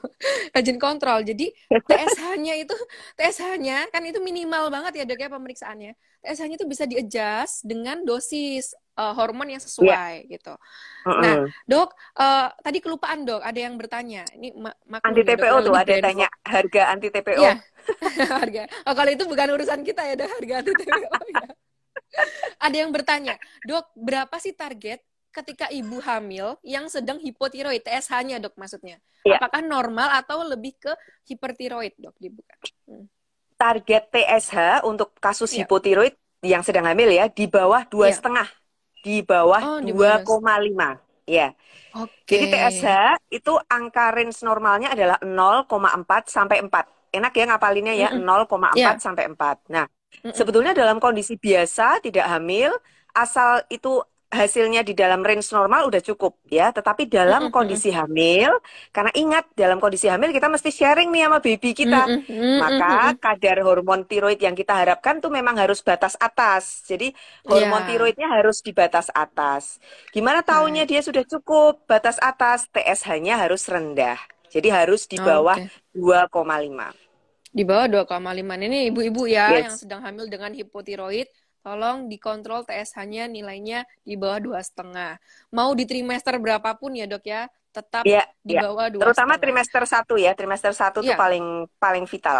Rajin kontrol. Jadi TSH-nya itu, TSH-nya kan itu minimal banget ya dok ya pemeriksaannya. TSH-nya itu bisa di-adjust dengan dosis hormon yang Iya. sesuai gitu. Nah, Mm-mm. dok, tadi kelupaan dok, ada yang bertanya. Ini Anti maklum ya dok, TPO ya tuh lagi ada brain tanya fog. harga anti TPO. Iya, harga. Oh, kalau itu bukan urusan kita ya dok, harga anti TPO ya. Ada yang bertanya, dok, berapa sih target ketika ibu hamil yang sedang hipotiroid, TSH-nya dok maksudnya? Iya. Apakah normal atau lebih ke hipertiroid dok dibuka? Target TSH untuk kasus Iya, hipotiroid yang sedang hamil ya di bawah dua iya. setengah, di bawah Oh, di bawah 2,5 ya. Oke. Jadi TSH itu angka range normalnya adalah 0,4 sampai 4. Enak ya ngapalinnya ya, Mm-mm. 0,4 Iya. sampai 4. Nah, Mm-mm. sebetulnya dalam kondisi biasa tidak hamil, asal itu hasilnya di dalam range normal udah cukup ya. Tetapi dalam Mm-mm. Mm-mm. kondisi hamil, karena ingat dalam kondisi hamil kita mesti sharing nih sama baby kita. Mm-mm. Mm-mm. Maka Mm-mm. kadar hormon tiroid yang kita harapkan tuh memang harus batas atas. Jadi hormon Iya, tiroidnya harus di batas atas. Gimana taunya baik. dia sudah cukup batas atas, TSH-nya harus rendah. Jadi harus di bawah Oke. 2,5. Di bawah 2,5. Ini ibu-ibu ya yang Yes. sedang hamil dengan hipotiroid, tolong dikontrol TSH-nya nilainya di bawah 2,5. Mau di trimester berapapun ya dok ya, tetap Iya, di iya. bawah dua Terutama setengah. trimester 1 ya. Trimester 1 tuh Iya, paling paling vital.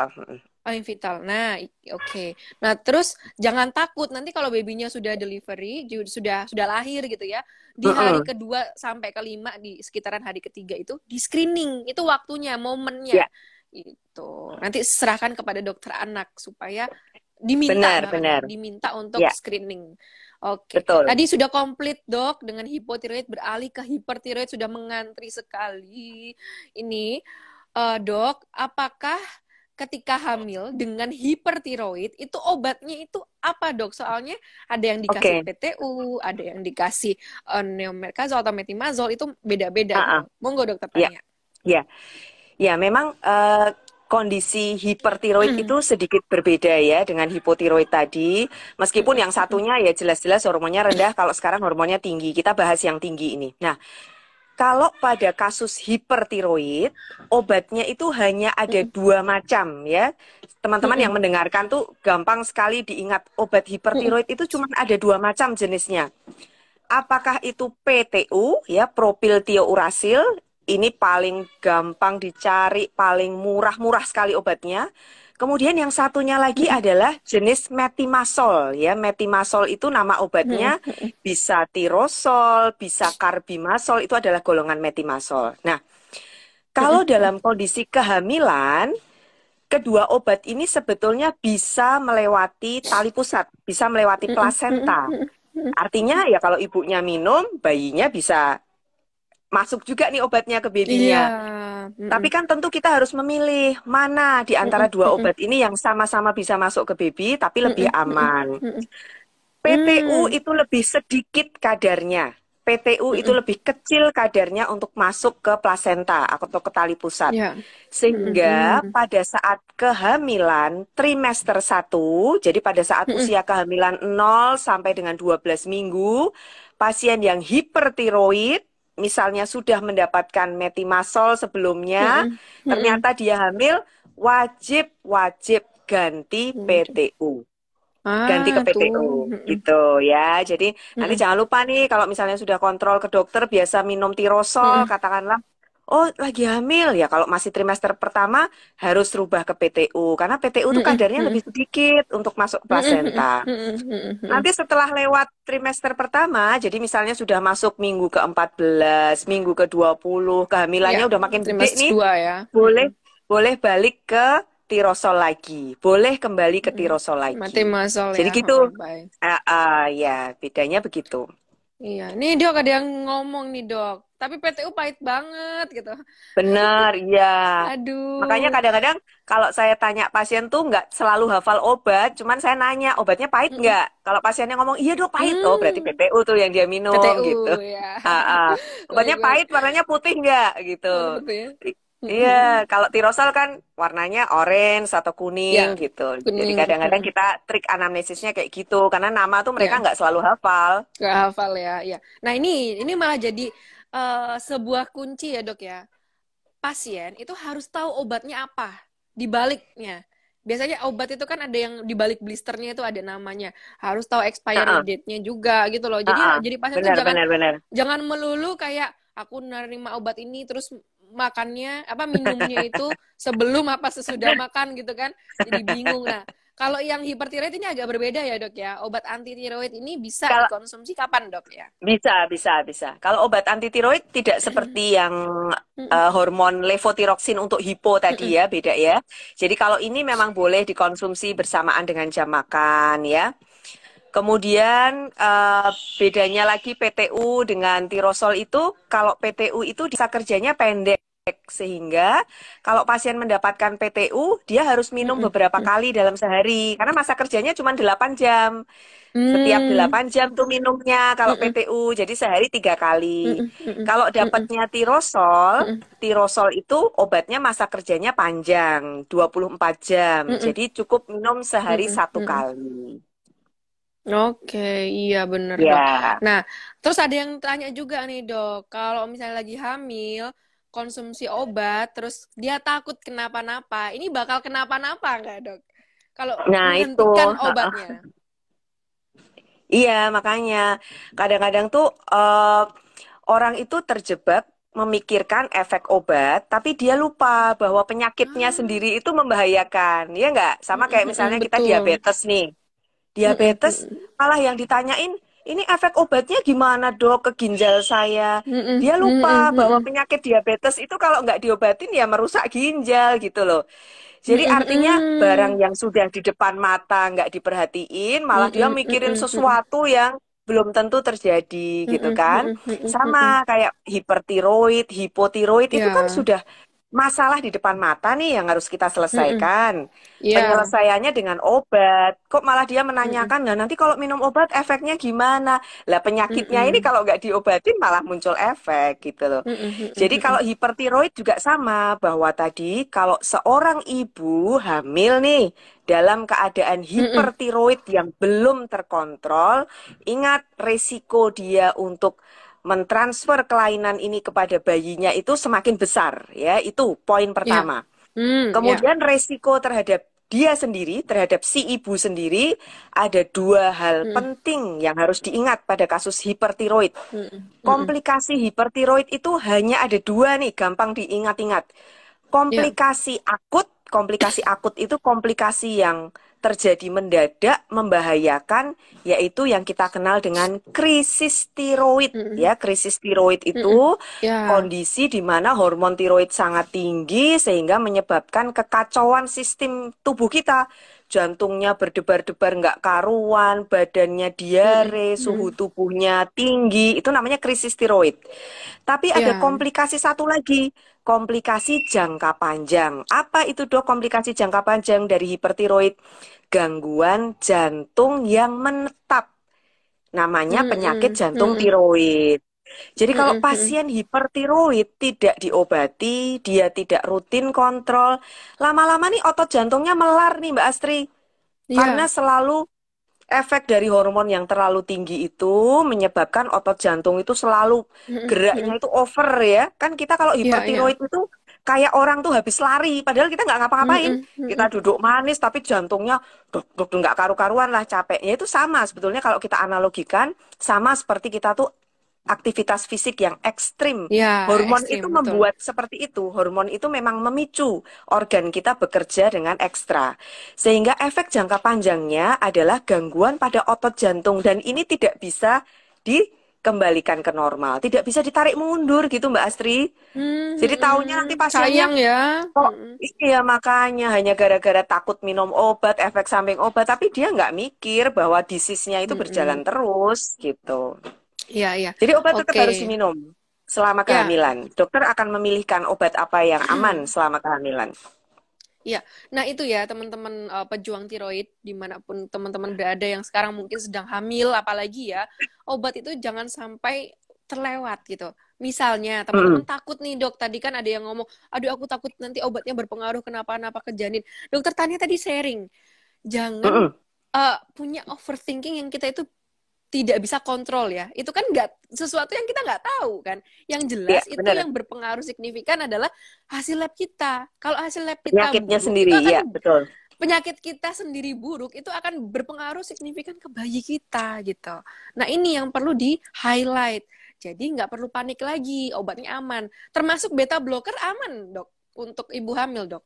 paling vital. Nah, oke. Nah, terus jangan takut nanti kalau babynya sudah delivery, sudah lahir gitu ya. Di hari Mm-mm. kedua sampai kelima di sekitaran hari ketiga itu di screening. Itu waktunya, Ya, momennya. Itu. Nanti serahkan kepada dokter anak supaya diminta benar, bahkan ya, benar. diminta untuk Ya, screening. Oke. betul. Tadi sudah komplit, Dok, dengan hipotiroid beralih ke hipertiroid sudah mengantri sekali. Ini Dok, apakah ketika hamil dengan hipertiroid itu obatnya itu apa dok? Soalnya ada yang dikasih Oke. PTU, ada yang dikasih neomerkazol atau metimazol itu beda-beda Ah, ah. gitu. Monggo dokter Ya, tanya. ya. Ya, memang kondisi hipertiroid itu sedikit berbeda ya dengan hipotiroid tadi. Meskipun yang satunya ya jelas-jelas hormonnya rendah, kalau sekarang hormonnya tinggi. Kita bahas yang tinggi ini. Nah, kalau pada kasus hipertiroid, obatnya itu hanya ada dua macam ya. Teman-teman yang mendengarkan tuh gampang sekali diingat, obat hipertiroid itu cuma ada dua macam jenisnya. Apakah itu PTU ya, propiltiourasil, ini paling gampang dicari, paling murah-murah sekali obatnya. Kemudian yang satunya lagi adalah jenis metimazol ya. Metimazol itu nama obatnya, bisa tirosol, bisa karbimazol, itu adalah golongan metimazol. Nah, kalau dalam kondisi kehamilan, kedua obat ini sebetulnya bisa melewati tali pusat, bisa melewati plasenta. Artinya ya kalau ibunya minum, bayinya bisa masuk juga nih obatnya ke Iya. babynya. Tapi kan tentu kita harus memilih mana di antara dua obat ini yang sama-sama bisa masuk ke baby tapi lebih aman. PTU itu lebih sedikit kadarnya. PTU itu lebih kecil kadarnya untuk masuk ke plasenta atau ke tali pusat. Ya. Sehingga pada saat kehamilan trimester 1, jadi pada saat usia kehamilan 0 sampai dengan 12 minggu, pasien yang hipertiroid, misalnya sudah mendapatkan metimazol sebelumnya, ternyata dia hamil, wajib ganti PTU. Ganti ke Tuh. PTU gitu ya. Jadi nanti jangan lupa nih kalau misalnya sudah kontrol ke dokter biasa minum tirosol katakanlah oh lagi hamil ya kalau masih trimester pertama harus rubah ke PTU karena PTU itu kadarnya lebih sedikit untuk masuk ke plasenta. Nanti setelah lewat trimester pertama jadi misalnya sudah masuk minggu ke-14, minggu ke-20, kehamilannya Ya, udah makin gede trimester nih, 2 ya. boleh balik ke tirosol lagi. Boleh kembali ke tirosol lagi. Metimazol Jadi ya. gitu. Baik. Ya, bedanya begitu. Iya, nih dok ada yang ngomong nih dok, tapi PTU pahit banget gitu. Benar, ya. Makanya Aduh. kadang-kadang kalau saya tanya pasien tuh nggak selalu hafal obat, cuman saya nanya obatnya pahit nggak? Kalau pasiennya ngomong iya dok pahit, oh berarti Hmm, PTU tuh yang dia minum gitu. PTU ya. Ah, ah. Obatnya Baik-baik. pahit, warnanya putih nggak gitu. Warna putih ya. Iya, kalau tirosol kan warnanya orange atau kuning Ya, gitu. Jadi kuning. kadang-kadang kita trik anamnesisnya kayak gitu, karena nama tuh mereka Ya, nggak selalu hafal. gak hafal ya. Ya. Nah ini malah jadi sebuah kunci ya dok ya. Pasien itu harus tahu obatnya apa di baliknya. Biasanya obat itu kan ada yang di balik blisternya itu ada namanya. Harus tahu expiry Heeh, date-nya juga gitu loh. heeh. Jadi pasien tuh Benar, jangan benar, benar. jangan melulu kayak aku nerima obat ini terus makannya apa minumnya itu sebelum apa sesudah makan gitu kan. Jadi bingung. Nah, kalau yang hipertiroid ini agak berbeda ya, Dok ya. Obat anti tiroid ini bisa Kalau dikonsumsi kapan, Dok ya? bisa. Kalau obat anti tiroid tidak seperti yang hormon levotiroksin untuk hipo tadi ya, beda ya. Jadi kalau ini memang boleh dikonsumsi bersamaan dengan jam makan ya. Kemudian bedanya lagi PTU dengan tirosol itu, kalau PTU itu bisa kerjanya pendek. Sehingga kalau pasien mendapatkan PTU, dia harus minum beberapa kali dalam sehari. Karena masa kerjanya cuma 8 jam. Setiap Hmm. 8 jam tuh minumnya kalau PTU. Jadi sehari 3 kali. Kalau dapatnya tirosol, tirosol itu obatnya masa kerjanya panjang, 24 jam. Jadi cukup minum sehari 1 kali. Oke, iya bener dok. Ya. Nah, terus ada yang tanya juga nih dok, kalau misalnya lagi hamil, konsumsi obat, terus dia takut kenapa-napa, ini bakal kenapa-napa nggak dok? Kalau Nah, itu. menghentikan obatnya. Iya, makanya kadang-kadang tuh orang itu terjebak memikirkan efek obat, tapi dia lupa bahwa penyakitnya Ah, sendiri itu membahayakan. Ya nggak? Sama kayak misalnya kita betul. diabetes nih. Diabetes malah yang ditanyain, ini efek obatnya gimana dok ke ginjal saya? Dia lupa bahwa penyakit diabetes itu kalau nggak diobatin ya merusak ginjal gitu loh. Jadi artinya barang yang sudah di depan mata nggak diperhatiin, malah dia mikirin sesuatu yang belum tentu terjadi gitu kan. Sama kayak hipertiroid, hipotiroid itu kan Ya, sudah masalah di depan mata nih yang harus kita selesaikan. ya. Penyelesaiannya dengan obat. Kok malah dia menanyakan, nah nanti kalau minum obat efeknya gimana? Lah penyakitnya ini kalau nggak diobatin malah muncul efek gitu loh. Jadi kalau hipertiroid juga sama, bahwa tadi kalau seorang ibu hamil nih dalam keadaan hipertiroid yang belum terkontrol, ingat resiko dia untuk mentransfer kelainan ini kepada bayinya itu semakin besar ya. Itu poin Ya. pertama. Ya. Kemudian resiko terhadap dia sendiri, terhadap si ibu sendiri, ada dua hal penting yang harus diingat pada kasus hipertiroid. Komplikasi hipertiroid itu hanya ada dua nih, gampang diingat-ingat. Ya. Komplikasi akut itu komplikasi yang terjadi mendadak, membahayakan, yaitu yang kita kenal dengan krisis tiroid. Ya, krisis tiroid itu Ya. kondisi di mana hormon tiroid sangat tinggi sehingga menyebabkan kekacauan sistem tubuh kita. Jantungnya berdebar-debar nggak karuan, badannya diare, suhu tubuhnya tinggi, itu namanya krisis tiroid. Tapi ada Ya. komplikasi satu lagi, komplikasi jangka panjang. Apa itu dok komplikasi jangka panjang dari hipertiroid? Gangguan jantung yang menetap. Namanya penyakit jantung tiroid. Jadi kalau pasien hipertiroid tidak diobati, dia tidak rutin kontrol, lama-lama nih otot jantungnya melar nih Mbak Astri. Karena Ya. selalu efek dari hormon yang terlalu tinggi itu menyebabkan otot jantung itu selalu geraknya itu over ya. Kan kita kalau Ya. Ya. hipertiroid itu kayak orang tuh habis lari, padahal kita nggak ngapa-ngapain. Kita duduk manis tapi jantungnya duk duk duk, nggak karu-karuan lah capeknya itu sama sebetulnya kalau kita analogikan sama seperti kita tuh aktivitas fisik yang ekstrim. Ya, Hormon itu ekstrim betul. membuat seperti itu. Hormon itu memang memicu organ kita bekerja dengan ekstra. Sehingga efek jangka panjangnya adalah gangguan pada otot jantung dan ini tidak bisa dikembalikan ke normal, tidak bisa ditarik mundur gitu Mbak Astri. Jadi taunya nanti pasiennya Sayang ya. kok iya makanya hanya gara-gara takut minum obat, efek samping obat, tapi dia nggak mikir bahwa disease-nya itu berjalan terus gitu. Iya, iya. Jadi obat tetap Oke. harus diminum selama Ya, kehamilan. Dokter akan memilihkan obat apa yang aman selama kehamilan. ya. Nah, itu ya teman-teman pejuang tiroid dimanapun teman-teman berada yang sekarang mungkin sedang hamil apalagi ya, obat itu jangan sampai terlewat gitu. Misalnya teman-teman Mm-mm. takut nih dok, tadi kan ada yang ngomong, aduh aku takut nanti obatnya berpengaruh kenapa-napa ke janin. Dokter Tania tadi sharing, jangan Mm-mm. punya overthinking yang kita itu tidak bisa kontrol ya. Itu kan nggak sesuatu yang kita nggak tahu kan. Yang Iya, jelas itu benar. yang berpengaruh signifikan adalah hasil lab kita. Kalau hasil lab kita Penyakitnya buruk, itu sendiri, ya, akan betul. penyakit kita sendiri buruk, itu akan berpengaruh signifikan ke bayi kita gitu. Nah ini yang perlu di highlight. Jadi nggak perlu panik lagi, obatnya aman. Termasuk beta blocker aman dok untuk ibu hamil dok.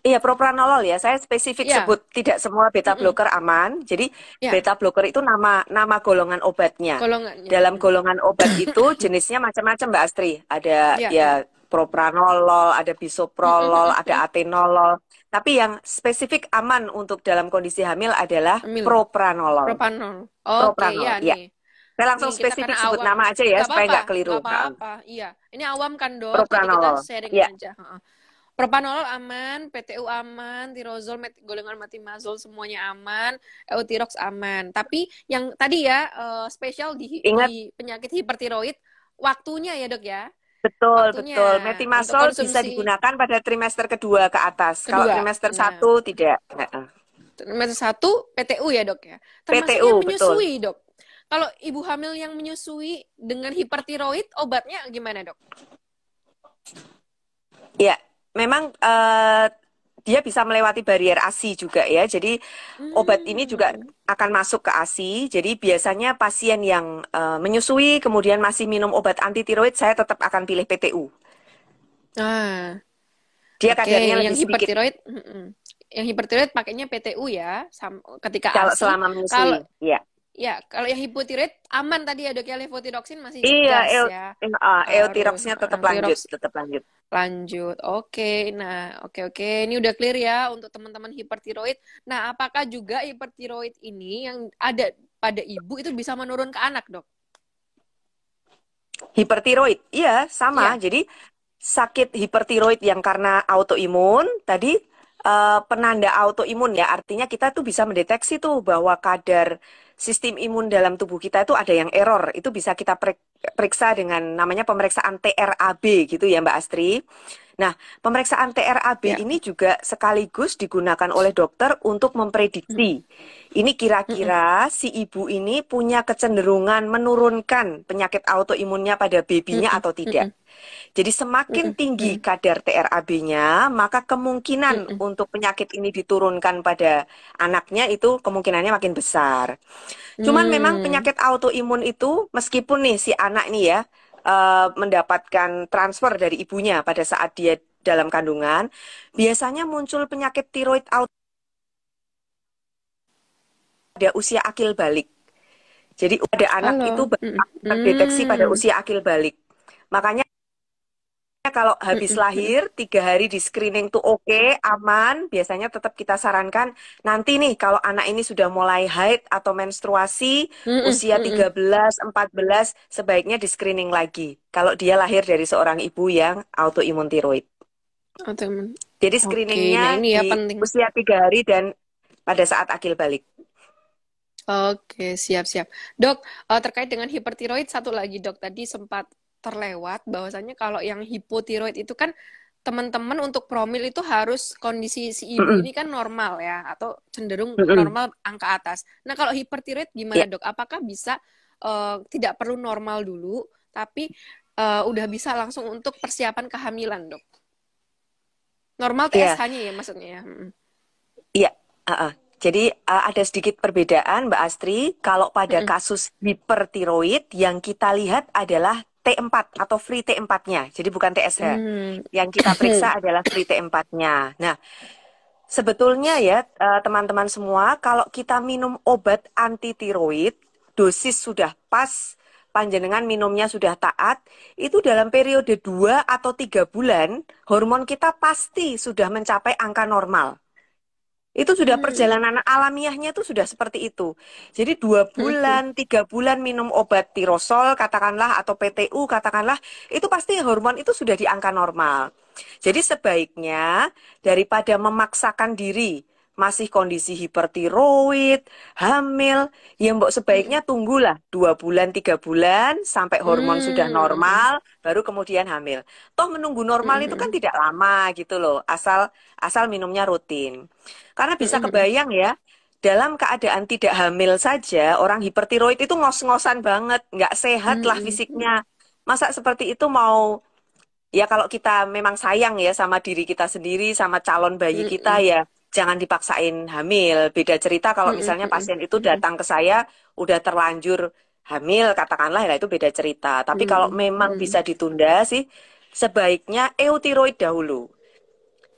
Iya, propranolol ya. Saya spesifik Ya, sebut tidak semua beta mm-mm. blocker aman. Jadi Ya, beta blocker itu nama nama golongan obatnya. golongannya. Dalam golongan obat itu jenisnya macam-macam, Mbak Astri. Ada Ya, ya. ya propranolol, ada bisoprolol, ada atenolol. Tapi yang spesifik aman untuk dalam kondisi hamil adalah Hamil. propranolol. Propanol. Oke, Propranolol, ya ya. nih. Saya Nih langsung kita karena spesifik sebut awam, nama aja ya nggak supaya apa-apa, nggak keliru. nggak apa-apa. Iya, ini awam kan dok, jadi kita Propranolol. sharing Ya, aja. Heeh. Propanolol aman, PTU aman, tirozol, golongan metimazol semuanya aman, eutirox aman. Tapi yang tadi ya spesial ingat. di penyakit hipertiroid, waktunya ya dok ya, Betul, waktunya betul. untuk Metimazol bisa konsumsi digunakan pada trimester kedua ke atas. Kalau kedua. trimester Nah, satu tidak. Heeh. nomor satu PTU ya dok ya, termasuk yang PTU, betul. menyusui dok. Kalau ibu hamil yang menyusui dengan hipertiroid, obatnya gimana dok? Ya, memang dia bisa melewati barier ASI juga ya. Jadi obat ini juga Hmm. akan masuk ke ASI. Jadi biasanya pasien yang menyusui kemudian masih minum obat anti tiroid, saya tetap akan pilih PTU. Ah, Dia oke, kadarnya yang lebih sedikit hipertiroid, yang hipertiroid pakainya PTU ya, ketika kalau ASI. selama Kalau menyusui. Ya. ya, kalau yang hipotiroid aman tadi ya dok ya, levotidoksin masih Iya, gas ya. Harus Eutiroxnya tetap lanjut, antirox tetap lanjut. lanjut. Oke, nah oke, ini udah clear ya untuk teman-teman hipertiroid. Nah, apakah juga hipertiroid ini yang ada pada ibu itu bisa menurun ke anak dok? Hipertiroid, iya sama. Iya. Jadi sakit hipertiroid yang karena autoimun tadi penanda autoimun ya, artinya kita tuh bisa mendeteksi tuh bahwa kadar sistem imun dalam tubuh kita itu ada yang error. Itu bisa kita periksa dengan namanya pemeriksaan TRAB gitu ya Mbak Astri. Nah, pemeriksaan TRAB Ya. ini juga sekaligus digunakan oleh dokter untuk memprediksi. Ini kira-kira si ibu ini punya kecenderungan menurunkan penyakit autoimunnya pada babynya atau tidak. Jadi semakin tinggi kadar TRAB-nya, maka kemungkinan untuk penyakit ini diturunkan pada anaknya itu kemungkinannya makin besar. Cuman memang penyakit autoimun itu meskipun nih si anak nih ya mendapatkan transfer dari ibunya pada saat dia dalam kandungan, biasanya muncul penyakit tiroid pada usia akil balik. Jadi ada anak Halo. itu terdeteksi pada usia akil balik. Makanya kalau habis lahir 3 hari di screening tuh oke, aman, biasanya tetap kita sarankan nanti nih kalau anak ini sudah mulai haid atau menstruasi usia 13, 14 sebaiknya di screening lagi. Kalau dia lahir dari seorang ibu yang autoimun tiroid. Autoimun. Jadi Oke, nah screeningnya ini ya di penting. usia 3 hari dan pada saat akil balik. Oke, siap-siap. Dok, terkait dengan hipertiroid, satu lagi dok, tadi sempat terlewat bahwasannya kalau yang hipotiroid itu kan teman-teman untuk promil itu harus kondisi si ibu Mm-mm. ini kan normal ya, atau cenderung Mm-mm. normal angka atas. Nah, kalau hipertiroid gimana Ya, dok? Apakah bisa tidak perlu normal dulu, tapi udah bisa langsung untuk persiapan kehamilan dok? Normal ya, TSH-nya ya maksudnya ya. iya. Jadi ada sedikit perbedaan Mbak Astri. Kalau pada Mm-mm. kasus hipertiroid yang kita lihat adalah T4 atau free T4-nya. Jadi bukan TSH. Hmm. Yang kita periksa adalah free T4-nya. Nah, sebetulnya ya teman-teman semua, kalau kita minum obat anti tiroid, dosis sudah pas, panjenengan minumnya sudah taat, itu dalam periode 2 atau 3 bulan, hormon kita pasti sudah mencapai angka normal. Itu sudah Hmm. perjalanan alamiahnya itu sudah seperti itu. Jadi 2 bulan, 3 bulan minum obat tirosol katakanlah atau PTU katakanlah, itu pasti hormon itu sudah di angka normal. Jadi sebaiknya daripada memaksakan diri masih kondisi hipertiroid, hamil, ya mbok sebaiknya tunggulah 2 bulan, 3 bulan sampai hormon sudah normal, baru kemudian hamil. Toh menunggu normal itu kan tidak lama gitu loh, asal minumnya rutin. Karena bisa kebayang ya, dalam keadaan tidak hamil saja, orang hipertiroid itu ngos-ngosan banget, nggak sehat lah fisiknya. Masa seperti itu mau, ya kalau kita memang sayang ya sama diri kita sendiri, sama calon bayi kita ya, jangan dipaksain hamil. Beda cerita kalau misalnya pasien itu datang ke saya, udah terlanjur hamil, katakanlah ya itu beda cerita. Tapi kalau memang bisa ditunda sih, sebaiknya eutiroid dahulu.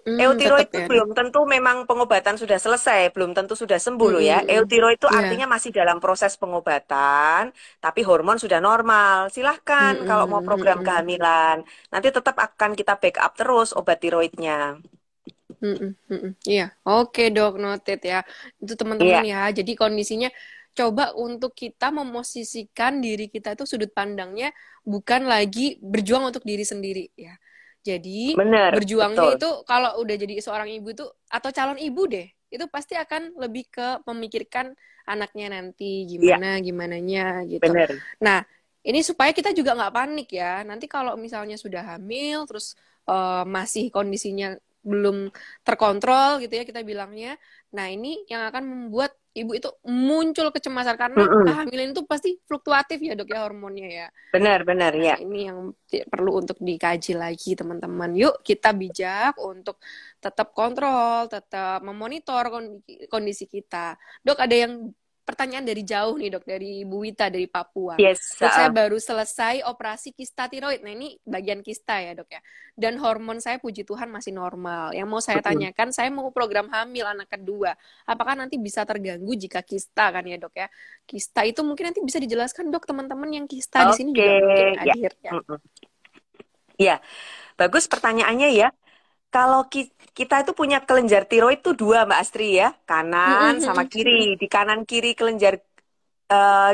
Eutiroid Tetap itu ya, Dok. belum tentu memang pengobatan sudah selesai, belum tentu sudah sembuh loh ya. Eutiroid itu Iya. artinya masih dalam proses pengobatan, tapi hormon sudah normal. Silahkan kalau mau program kehamilan, nanti tetap akan kita backup terus obat tiroidnya. Iya, oke Dok, noted ya. Itu teman-teman Iya, ya. Jadi kondisinya coba untuk kita memosisikan diri kita itu sudut pandangnya bukan lagi berjuang untuk diri sendiri ya. Jadi benar, berjuangnya betul. itu kalau udah jadi seorang ibu tuh atau calon ibu deh, itu pasti akan lebih ke memikirkan anaknya nanti Iya, gimana gimananya gitu. benar. Nah, ini supaya kita juga nggak panik ya. Nanti kalau misalnya sudah hamil terus masih kondisinya belum terkontrol gitu ya kita bilangnya. Nah, ini yang akan membuat ibu itu muncul kecemasan karena Mm-mm. kehamilan itu pasti fluktuatif ya Dok ya hormonnya ya. Benar, benar, Nah, ya. ini yang perlu untuk dikaji lagi teman-teman. Yuk kita bijak untuk tetap kontrol, tetap memonitor kondisi kita. Dok, ada yang pertanyaan dari jauh nih Dok, dari Ibu Wita dari Papua. Yes, Dok, saya baru selesai operasi kista tiroid. Nah, ini bagian kista ya Dok ya. Dan hormon saya puji Tuhan masih normal. Yang mau saya mm-mm. tanyakan, saya mau program hamil anak kedua. Apakah nanti bisa terganggu jika kista kan ya Dok ya? Kista itu mungkin nanti bisa dijelaskan Dok, teman-teman yang kista di sini Oke, juga mungkin ya. hadir ya. Mm-mm. Ya, bagus pertanyaannya ya. Kalau kita itu punya kelenjar tiroid tuh dua, Mbak Astri ya, kanan sama kiri. Di kanan kiri kelenjar,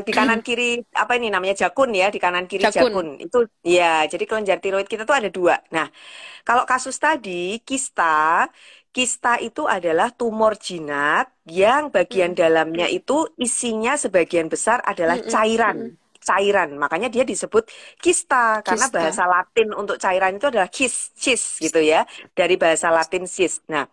di kanan kiri apa ini namanya jakun ya, di kanan kiri Jakun. jakun itu ya. Jadi kelenjar tiroid kita tuh ada dua. Nah, kalau kasus tadi kista, kista itu adalah tumor jinak yang bagian dalamnya itu isinya sebagian besar adalah cairan. Cairan, makanya dia disebut kista karena Kista. bahasa Latin untuk cairan itu adalah cis gitu ya, dari bahasa Latin cis. Nah,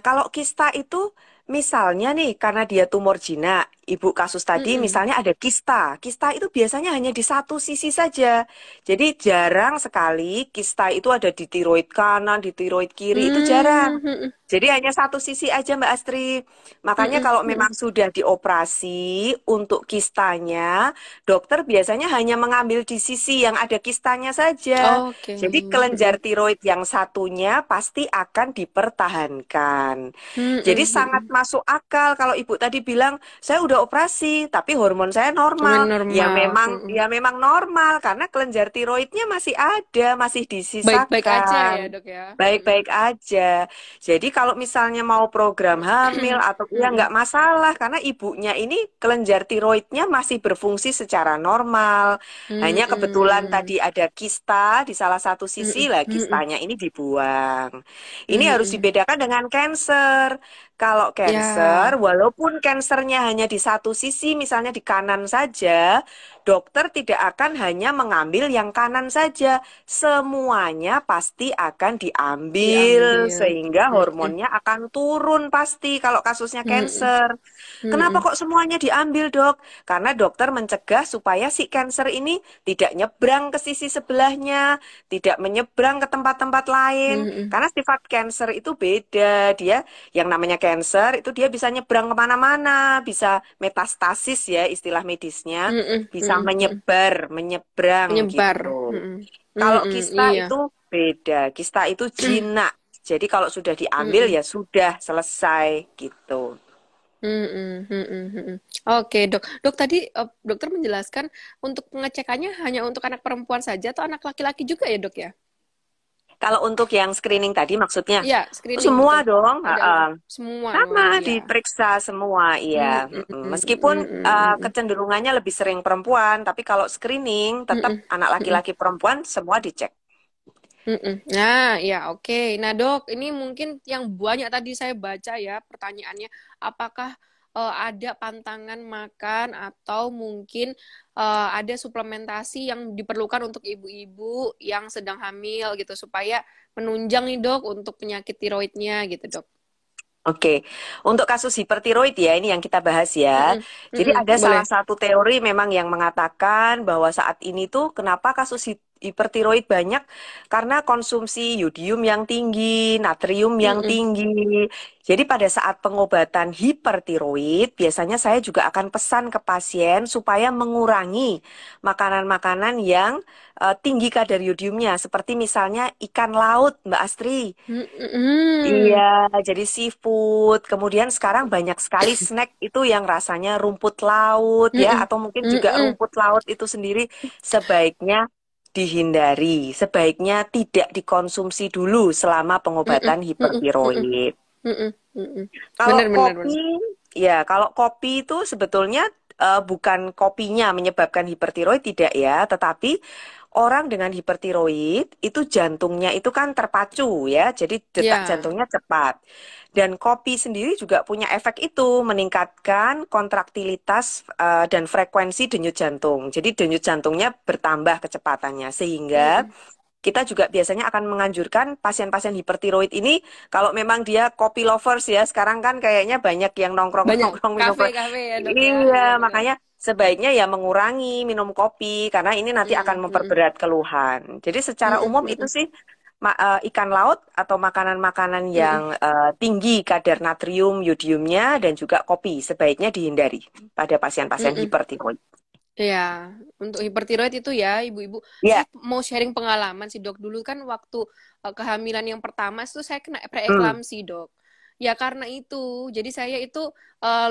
kalau kista itu misalnya nih karena dia tumor jinak, ibu kasus tadi misalnya ada kista. Kista itu biasanya hanya di satu sisi saja. Jadi jarang sekali kista itu ada di tiroid kanan, di tiroid kiri itu jarang. Jadi hanya satu sisi aja Mbak Astri. Makanya kalau memang sudah dioperasi untuk kistanya, dokter biasanya hanya mengambil di sisi yang ada kistanya saja. Oke. Jadi kelenjar tiroid yang satunya pasti akan dipertahankan. Jadi sangat masuk akal kalau ibu tadi bilang, saya udah operasi, tapi hormon saya normal. Normal. Ya memang normal karena kelenjar tiroidnya masih ada, masih Baik-baik aja ya disisakan. Dok ya. Baik-baik aja. Jadi kalau misalnya mau program hamil atau ya nggak masalah karena ibunya ini kelenjar tiroidnya masih berfungsi secara normal. Hanya kebetulan tadi ada kista di salah satu sisi lah, kistanya ini dibuang. Ini harus dibedakan dengan cancer. Kalau cancer, Ya. walaupun cancernya hanya di satu sisi, misalnya di kanan saja, dokter tidak akan hanya mengambil yang kanan saja. Semuanya pasti akan diambil, Diambil. sehingga hormonnya akan turun pasti kalau kasusnya cancer. Kenapa kok semuanya diambil, dok? Karena dokter mencegah supaya si cancer ini tidak nyebrang ke sisi sebelahnya, tidak menyeberang ke tempat-tempat lain. Karena sifat cancer itu beda. Dia yang namanya cancer itu dia bisa nyebrang kemana-mana, bisa metastasis ya istilah medisnya, bisa menyebrang Menyebar. gitu. Kalau kista Iya. itu beda, kista itu jinak. Jadi kalau sudah diambil ya sudah selesai gitu. Oke, Dok. Dok, tadi dokter menjelaskan untuk pengecekannya hanya untuk anak perempuan saja atau anak laki-laki juga ya, Dok ya? Kalau untuk yang screening tadi maksudnya Iya, screening betul. semua dong, Ada semua. Oh, sama iya. diperiksa semua, iya. Meskipun kecenderungannya lebih sering perempuan, tapi kalau screening tetap anak laki-laki perempuan semua dicek. Nah, ya oke. Nah, Dok, ini mungkin yang banyak tadi saya baca ya pertanyaannya, apakah ada pantangan makan atau mungkin ada suplementasi yang diperlukan untuk ibu-ibu yang sedang hamil gitu supaya menunjang nih, Dok, untuk penyakit tiroidnya gitu, Dok. Oke, untuk kasus hipertiroid ya ini yang kita bahas ya. Mm-mm, Jadi ada salah boleh. satu teori memang yang mengatakan bahwa saat ini tuh kenapa kasus hipertiroid banyak karena konsumsi yodium yang tinggi, natrium yang Mm-mm, tinggi. Jadi pada saat pengobatan hipertiroid biasanya saya juga akan pesan ke pasien supaya mengurangi makanan-makanan yang tinggi kadar yodiumnya seperti misalnya ikan laut, Mbak Astri. Iya, mm-mm, jadi seafood. Kemudian sekarang banyak sekali snack itu yang rasanya rumput laut ya, mm-mm, atau mungkin juga mm-mm, rumput laut itu sendiri sebaiknya dihindari. Sebaiknya tidak dikonsumsi dulu selama mm-mm, pengobatan mm-mm, mm-mm, hipertiroid. mm-mm, mm-mm. Kalau Bener, bener, kopi, bener. ya kalau kopi itu sebetulnya bukan kopinya menyebabkan hipertiroid tidak ya, tetapi orang dengan hipertiroid itu jantungnya itu kan terpacu ya, jadi detak Ya. jantungnya cepat. Dan kopi sendiri juga punya efek itu meningkatkan kontraktilitas dan frekuensi denyut jantung. Jadi denyut jantungnya bertambah kecepatannya sehingga Mm-mm. kita juga biasanya akan menganjurkan pasien-pasien hipertiroid ini kalau memang dia kopi lovers ya, sekarang kan kayaknya banyak yang Banyak nongkrong-nongkrong minum kopi. kafe-kafe ya, Dok ya. Iya Iya, benar. makanya sebaiknya ya mengurangi minum kopi karena ini nanti akan Mm-mm, mm-mm, memperberat keluhan. Jadi secara mm-mm, umum itu mm-mm, sih ikan laut atau makanan-makanan mm-mm, yang tinggi kadar natrium, yodiumnya dan juga kopi sebaiknya dihindari pada pasien-pasien mm-mm. hipertiroid. Ya, untuk hipertiroid itu ya, ibu-ibu. Saya Ya, mau sharing pengalaman sih, Dok. Dulu kan waktu kehamilan yang pertama itu saya kena hmm, preeklamsi, Dok. Ya karena itu, jadi saya itu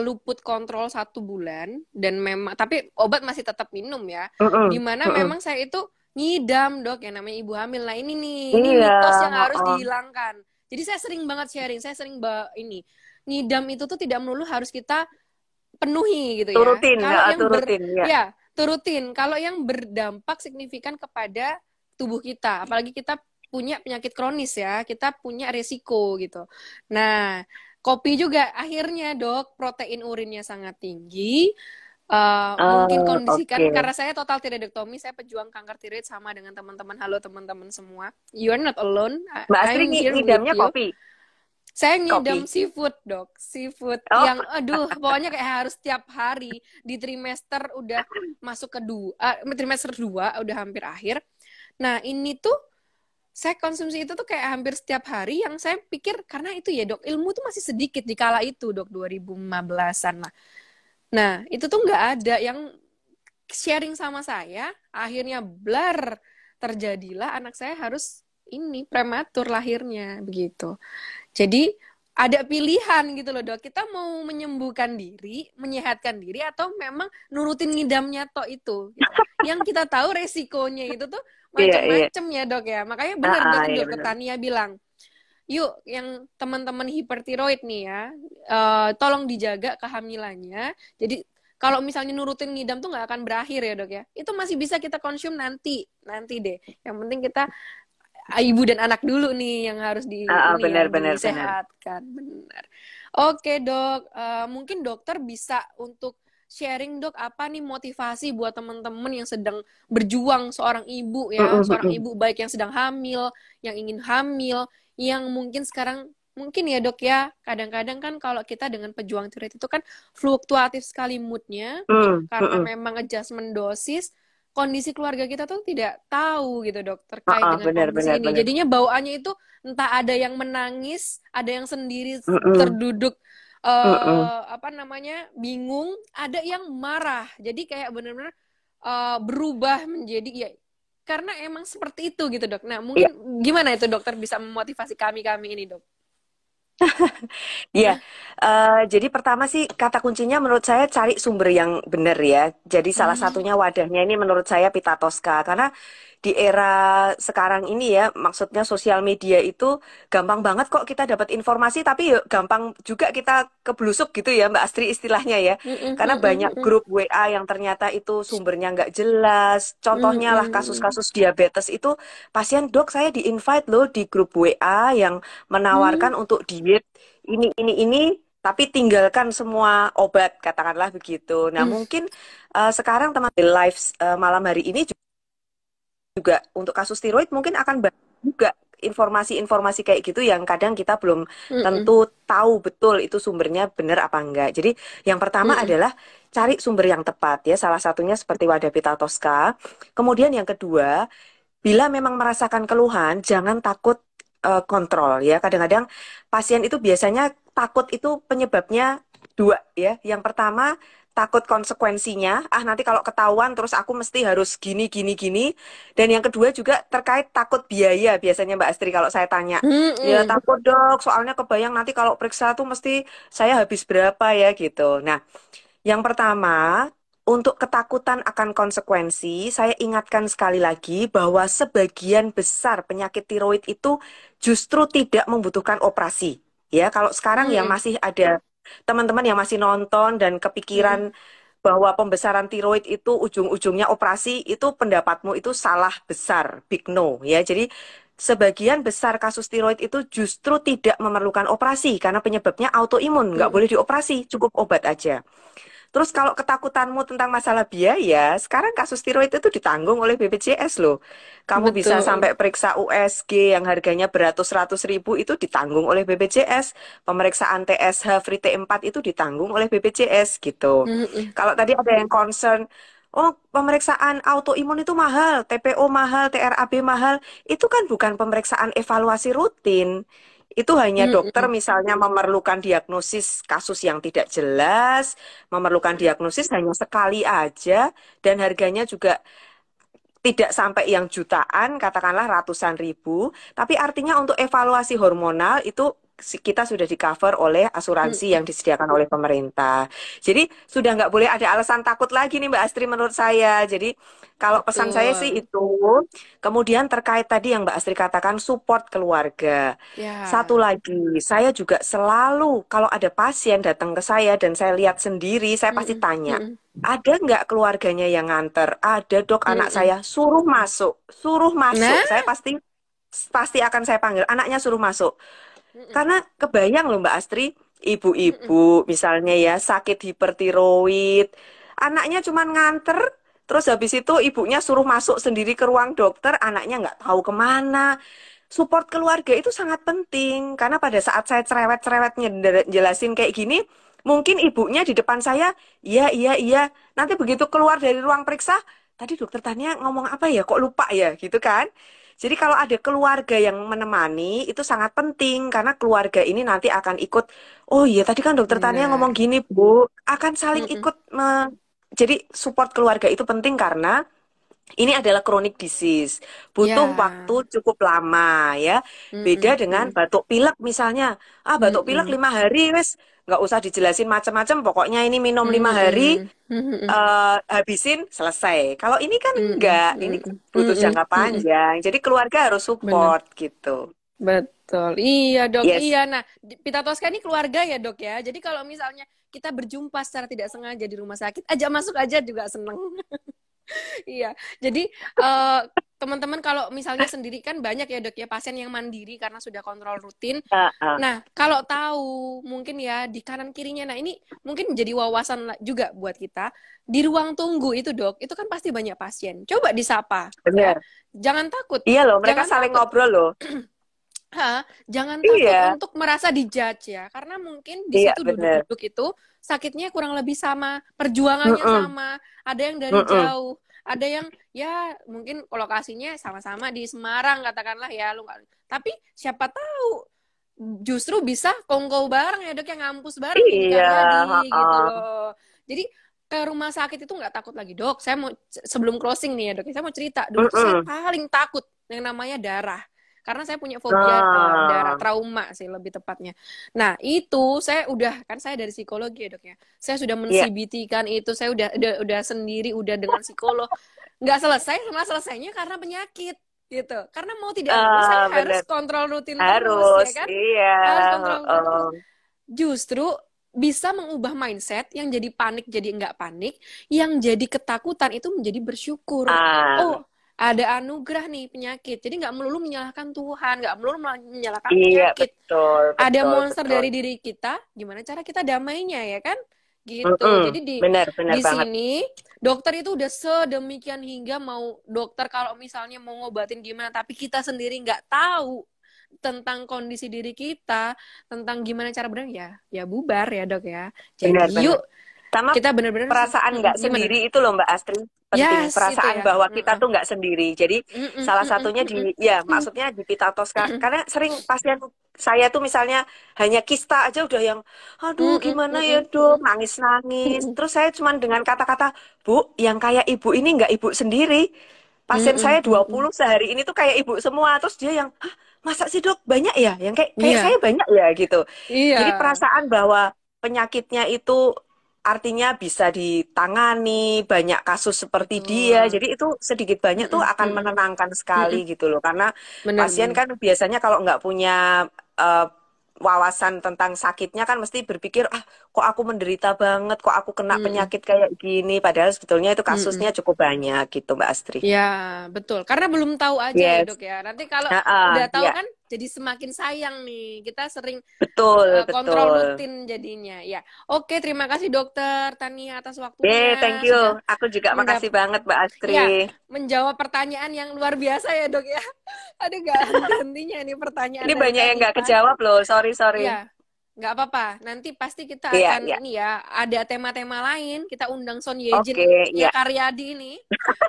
luput kontrol 1 bulan dan memang, tapi obat masih tetap minum ya. mm-mm, Dimana mm-mm. memang saya itu ngidam, Dok, yang namanya ibu hamil. Nah ini Iya, mitos yang harus oh. dihilangkan. Jadi saya sering banget sharing, saya sering ini ngidam itu tuh tidak melulu harus kita penuhi gitu ya. Turutin, Kalau yang turutin ya. ya turutin. Kalau yang berdampak signifikan kepada tubuh kita, apalagi kita punya penyakit kronis ya, kita punya resiko gitu. Nah, kopi juga akhirnya dok protein urinnya sangat tinggi. Mungkin kondisikan Oke. karena saya total tiroidektomi, saya pejuang kanker tiroid sama dengan teman-teman. Halo teman-teman semua, you are not alone. Mbak Astri I'm here with ngidamnya you. kopi. Saya Kopi. ngidam seafood, Dok. Seafood Oh, yang, aduh, pokoknya kayak harus tiap hari. Di trimester udah masuk ke trimester 2, udah hampir akhir. Nah, ini tuh, saya konsumsi itu tuh kayak hampir setiap hari yang saya pikir, karena itu ya, Dok, ilmu tuh masih sedikit di kala itu, Dok, 2015-an lah. Nah, itu tuh nggak ada yang sharing sama saya, akhirnya blar, terjadilah anak saya harus ini prematur lahirnya, begitu. Jadi ada pilihan gitu loh dok. Kita mau menyembuhkan diri, menyehatkan diri, atau memang nurutin ngidamnya toh itu. Gitu. Yang kita tahu resikonya itu tuh iya, iya. macem-macem ya dok ya. Makanya benar tadi Iya dokter benar. Tania bilang, yuk yang teman-teman hipertiroid nih ya, tolong dijaga kehamilannya. Jadi kalau misalnya nurutin ngidam tuh nggak akan berakhir ya dok ya. Itu masih bisa kita konsum nanti, nanti deh. Yang penting kita ibu dan anak dulu nih yang harus ini ya Benar, benar, benar. disehatkan benar. Oke dok, mungkin dokter bisa untuk sharing dok apa nih motivasi buat teman-teman yang sedang berjuang seorang ibu ya, Mm-mm, seorang mm-mm. ibu baik yang sedang hamil, yang ingin hamil, yang mungkin sekarang mungkin ya dok ya, kadang-kadang kan kalau kita dengan pejuang tiroid itu kan fluktuatif sekali moodnya Mm, karena mm-mm. memang adjustment dosis kondisi keluarga kita tuh tidak tahu gitu dok terkait dengan Benar, kondisi benar, ini. benar. Jadinya bawaannya itu entah ada yang menangis, ada yang sendiri Mm-mm, terduduk mm-mm. apa namanya bingung, ada yang marah. Jadi kayak benar-benar berubah menjadi ya karena emang seperti itu gitu dok. Nah Iya. mungkin gimana itu dokter bisa memotivasi kami ini dok? Iya, jadi pertama sih kata kuncinya menurut saya cari sumber yang benar ya. Jadi salah Hmm, satunya wadahnya ini menurut saya Pita Tosca karena di era sekarang ini ya, maksudnya sosial media itu gampang banget kok kita dapat informasi, tapi yuk gampang juga kita keblusuk gitu ya Mbak Astri istilahnya ya. Karena banyak grup WA yang ternyata itu sumbernya nggak jelas. Contohnya lah kasus-kasus diabetes itu pasien, dok saya di-invite loh di grup WA yang menawarkan untuk diet ini, tapi tinggalkan semua obat, katakanlah begitu. Nah, mungkin sekarang teman di live malam hari ini juga untuk kasus tiroid mungkin akan banyak juga informasi-informasi kayak gitu yang kadang kita belum tentu tahu betul itu sumbernya benar apa enggak. Jadi yang pertama adalah cari sumber yang tepat ya, salah satunya seperti Wadah Pita Toska. Kemudian yang kedua, bila memang merasakan keluhan, jangan takut kontrol ya. Kadang-kadang pasien itu biasanya takut itu penyebabnya dua ya. Yang pertama takut konsekuensinya, nanti kalau ketahuan terus aku mesti harus gini gini gini. Dan yang kedua juga terkait takut biaya biasanya Mbak Astri kalau saya tanya. Ya takut dok, soalnya kebayang nanti kalau periksa tuh mesti saya habis berapa ya gitu. Nah, yang pertama, untuk ketakutan akan konsekuensi, saya ingatkan sekali lagi bahwa sebagian besar penyakit tiroid itu justru tidak membutuhkan operasi. Ya, kalau sekarang yang masih ada teman-teman yang masih nonton dan kepikiran bahwa pembesaran tiroid itu ujung-ujungnya operasi, itu pendapatmu itu salah besar, big no ya. Jadi sebagian besar kasus tiroid itu justru tidak memerlukan operasi karena penyebabnya autoimun, nggak boleh dioperasi, cukup obat aja. Terus kalau ketakutanmu tentang masalah biaya, sekarang kasus tiroid itu ditanggung oleh BPJS loh. Kamu bisa Betul. sampai periksa USG yang harganya beratus-ratus ribu itu ditanggung oleh BPJS. Pemeriksaan TSH free T4 itu ditanggung oleh BPJS gitu. Kalau tadi ada yang concern, oh pemeriksaan autoimun itu mahal, TPO mahal, TRAB mahal, itu kan bukan pemeriksaan evaluasi rutin. Itu hanya dokter misalnya memerlukan diagnosis kasus yang tidak jelas, memerlukan diagnosis hanya sekali aja, dan harganya juga tidak sampai yang jutaan, katakanlah ratusan ribu. Tapi artinya untuk evaluasi hormonal itu kita sudah di cover oleh asuransi yang disediakan oleh pemerintah. Jadi sudah nggak boleh ada alasan takut lagi nih Mbak Astri menurut saya. Jadi kalau pesan saya sih Betul. itu. Kemudian terkait tadi yang Mbak Astri katakan support keluarga. Satu Ya. lagi, saya juga selalu kalau ada pasien datang ke saya dan saya lihat sendiri, saya pasti tanya. Ada nggak keluarganya yang nganter? Ada dok, anak saya suruh masuk, suruh Nah, masuk. Saya pasti pasti akan saya panggil anaknya suruh masuk. Karena kebayang loh Mbak Astri, ibu-ibu misalnya ya sakit hipertiroid, anaknya cuma nganter, terus habis itu ibunya suruh masuk sendiri ke ruang dokter, anaknya nggak tahu kemana. Support keluarga itu sangat penting, karena pada saat saya cerewet-cerewet jelasin kayak gini, mungkin ibunya di depan saya, iya, iya, iya. Nanti begitu keluar dari ruang periksa, tadi dokter tanya ngomong apa ya, kok lupa ya, gitu kan? Jadi kalau ada keluarga yang menemani, itu sangat penting, karena keluarga ini nanti akan ikut, oh iya tadi kan dokter Tania ngomong benar. gini, Bu. Akan saling ikut, jadi support keluarga itu penting karena ini adalah chronic disease, butuh waktu Ya. cukup lama ya. Beda dengan batuk pilek misalnya, batuk pilek 5 hari wes nggak usah dijelasin macam-macam, pokoknya ini minum 5 hari, habisin selesai. Kalau ini kan enggak, ini butuh jangka panjang. Jadi keluarga harus Benar. support gitu. Betul. Iya, Dok. Yes. Iya. Nah, Pita Tosca ini keluarga ya, Dok ya. Jadi kalau misalnya kita berjumpa secara tidak sengaja di rumah sakit, aja masuk aja juga seneng. Iya. Jadi teman-teman kalau misalnya sendiri kan banyak ya, Dok ya, pasien yang mandiri karena sudah kontrol rutin. Ah, ah. Nah, kalau tahu mungkin ya di kanan kirinya, nah ini mungkin menjadi wawasan juga buat kita. Di ruang tunggu itu, Dok, itu kan pasti banyak pasien. Coba disapa, ya. Benar. Jangan takut. Iya loh, mereka Jangan saling takut. ngobrol loh. Jangan takut Iya, untuk merasa dijudge ya, karena mungkin di iya situ benar. duduk-duduk itu sakitnya kurang lebih sama, perjuangannya Mm-mm, sama, ada yang dari mm-mm. jauh, ada yang ya mungkin lokasinya sama-sama di Semarang katakanlah ya, lu nggak, tapi siapa tahu justru bisa kongko bareng ya dok, yang ngampus bareng nih di Iya, Karyadi gitu heeh. loh. Jadi ke rumah sakit itu nggak takut lagi dok. Saya mau sebelum closing nih ya dok, saya mau cerita dulu tuh saya Mm-mm. paling takut yang namanya darah. karena saya punya fobia darah, Ah, trauma sih lebih tepatnya. Nah, itu saya udah, kan saya dari psikologi ya, Dok ya. Saya sudah iya. men-CBT-kan itu, saya udah sendiri, udah dengan psikolog. Nggak selesai, sama selesainya karena penyakit gitu. Karena mau tidak mau saya harus Bener. kontrol rutin terus Harus, ya kan? iya. Harus kontrol rutin terus. Oh. Justru bisa mengubah mindset yang jadi panik jadi nggak panik, yang jadi ketakutan itu menjadi bersyukur. Ah, Oh, ada anugerah nih penyakit. Jadi nggak melulu menyalahkan Tuhan, nggak melulu menyalahkan iya, penyakit. betul, Ada betul, monster betul. dari diri kita, gimana cara kita damainya ya kan? Gitu. Mm-mm. Jadi Benar, benar di banget. sini dokter itu udah sedemikian hingga mau dokter kalau misalnya mau ngobatin gimana, tapi kita sendiri nggak tahu tentang kondisi diri kita, tentang gimana cara benar ya, ya bubar ya dok ya. Jadi Benar, benar. yuk Sama kita benar-benar perasaan nggak gimana? sendiri itu loh Mbak Astri, penting. Yes itu Perasaan ya. bahwa kita tuh nggak sendiri. Jadi salah satunya ya maksudnya di pitatos, karena sering pasien saya tuh misalnya hanya kista aja udah yang, aduh gimana ya dok, nangis-nangis. Terus saya cuman dengan kata-kata, Bu, yang kayak ibu ini nggak ibu sendiri. Pasien saya 20 sehari ini tuh kayak ibu semua. Terus dia yang, hah, masa sih dok banyak ya? Yang kayak kayak saya Iya, banyak ya gitu. iya. Jadi perasaan bahwa penyakitnya itu artinya bisa ditangani, banyak kasus seperti dia. Betul. Jadi itu sedikit banyak tuh akan menenangkan sekali gitu loh. Karena pasien Benar-benar. kan biasanya kalau nggak punya eh, wawasan tentang sakitnya kan mesti berpikir, ah kok aku menderita banget, kok aku kena penyakit kayak gini. Padahal sebetulnya itu kasusnya cukup banyak gitu Mbak Astri. Ya, betul. Karena belum tahu aja ya, Yes. Dok ya. Nanti kalau udah tahu Ya, kan jadi semakin sayang nih. Kita sering betul, kontrol betul. rutin jadinya. Ya. Oke, terima kasih Dokter Tania atas Thank waktunya you. sudah Aku juga makasih mendapat banget Mbak Astri. ya, menjawab pertanyaan yang luar biasa ya, Dok ya. Ada gak henti-hentinya nih pertanyaan Ini dari banyak Kak yang nggak Iva. kejawab loh. Sorry, sorry. Iya, nggak apa-apa. Nanti pasti kita Iya, akan iya. ini ya, ada tema-tema lain. Kita undang Son Oke, Yejin-nya iya. Karyadi ini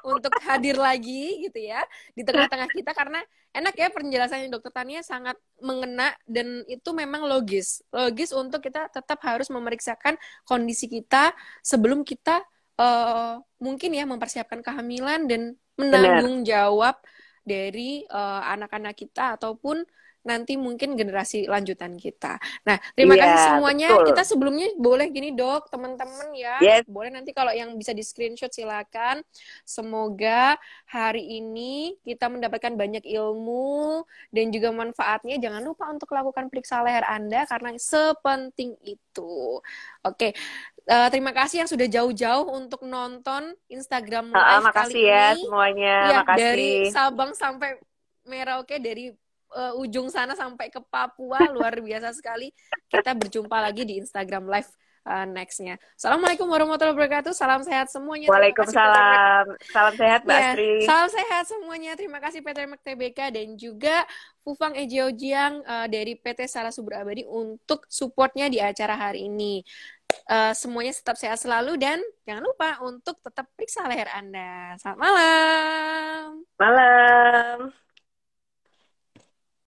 untuk hadir lagi gitu ya di tengah-tengah kita karena enak ya penjelasannya Dokter Tania sangat mengena dan itu memang logis. Logis untuk kita tetap harus memeriksakan kondisi kita sebelum kita mungkin ya mempersiapkan kehamilan dan Benar. menanggung jawab dari anak-anak kita ataupun nanti mungkin generasi lanjutan kita. Nah, terima Iya, kasih semuanya. betul. Kita sebelumnya boleh gini, Dok, teman-teman ya. Yes. Boleh nanti kalau yang bisa di-screenshot silakan. Semoga hari ini kita mendapatkan banyak ilmu dan juga manfaatnya. Jangan lupa untuk lakukan periksa leher Anda karena sepenting itu. Oke, terima kasih yang sudah jauh-jauh untuk nonton Instagram Live Makasih kali ya ini. semuanya. Ya, Makasih. dari Sabang sampai Merauke, dari ujung sana sampai ke Papua, luar biasa sekali. Kita berjumpa lagi di Instagram Live next-nya. Assalamualaikum warahmatullahi wabarakatuh. Salam sehat semuanya. Terima kasih PT Mek. Waalaikumsalam. Salam sehat Mbak Ya, Astri. salam sehat semuanya. Terima kasih PT Mek TBK dan juga Fufang Ejeojiang dari PT Salah Subur Abadi untuk supportnya di acara hari ini. Semuanya tetap sehat selalu dan jangan lupa untuk tetap periksa leher Anda. Selamat malam. Malam.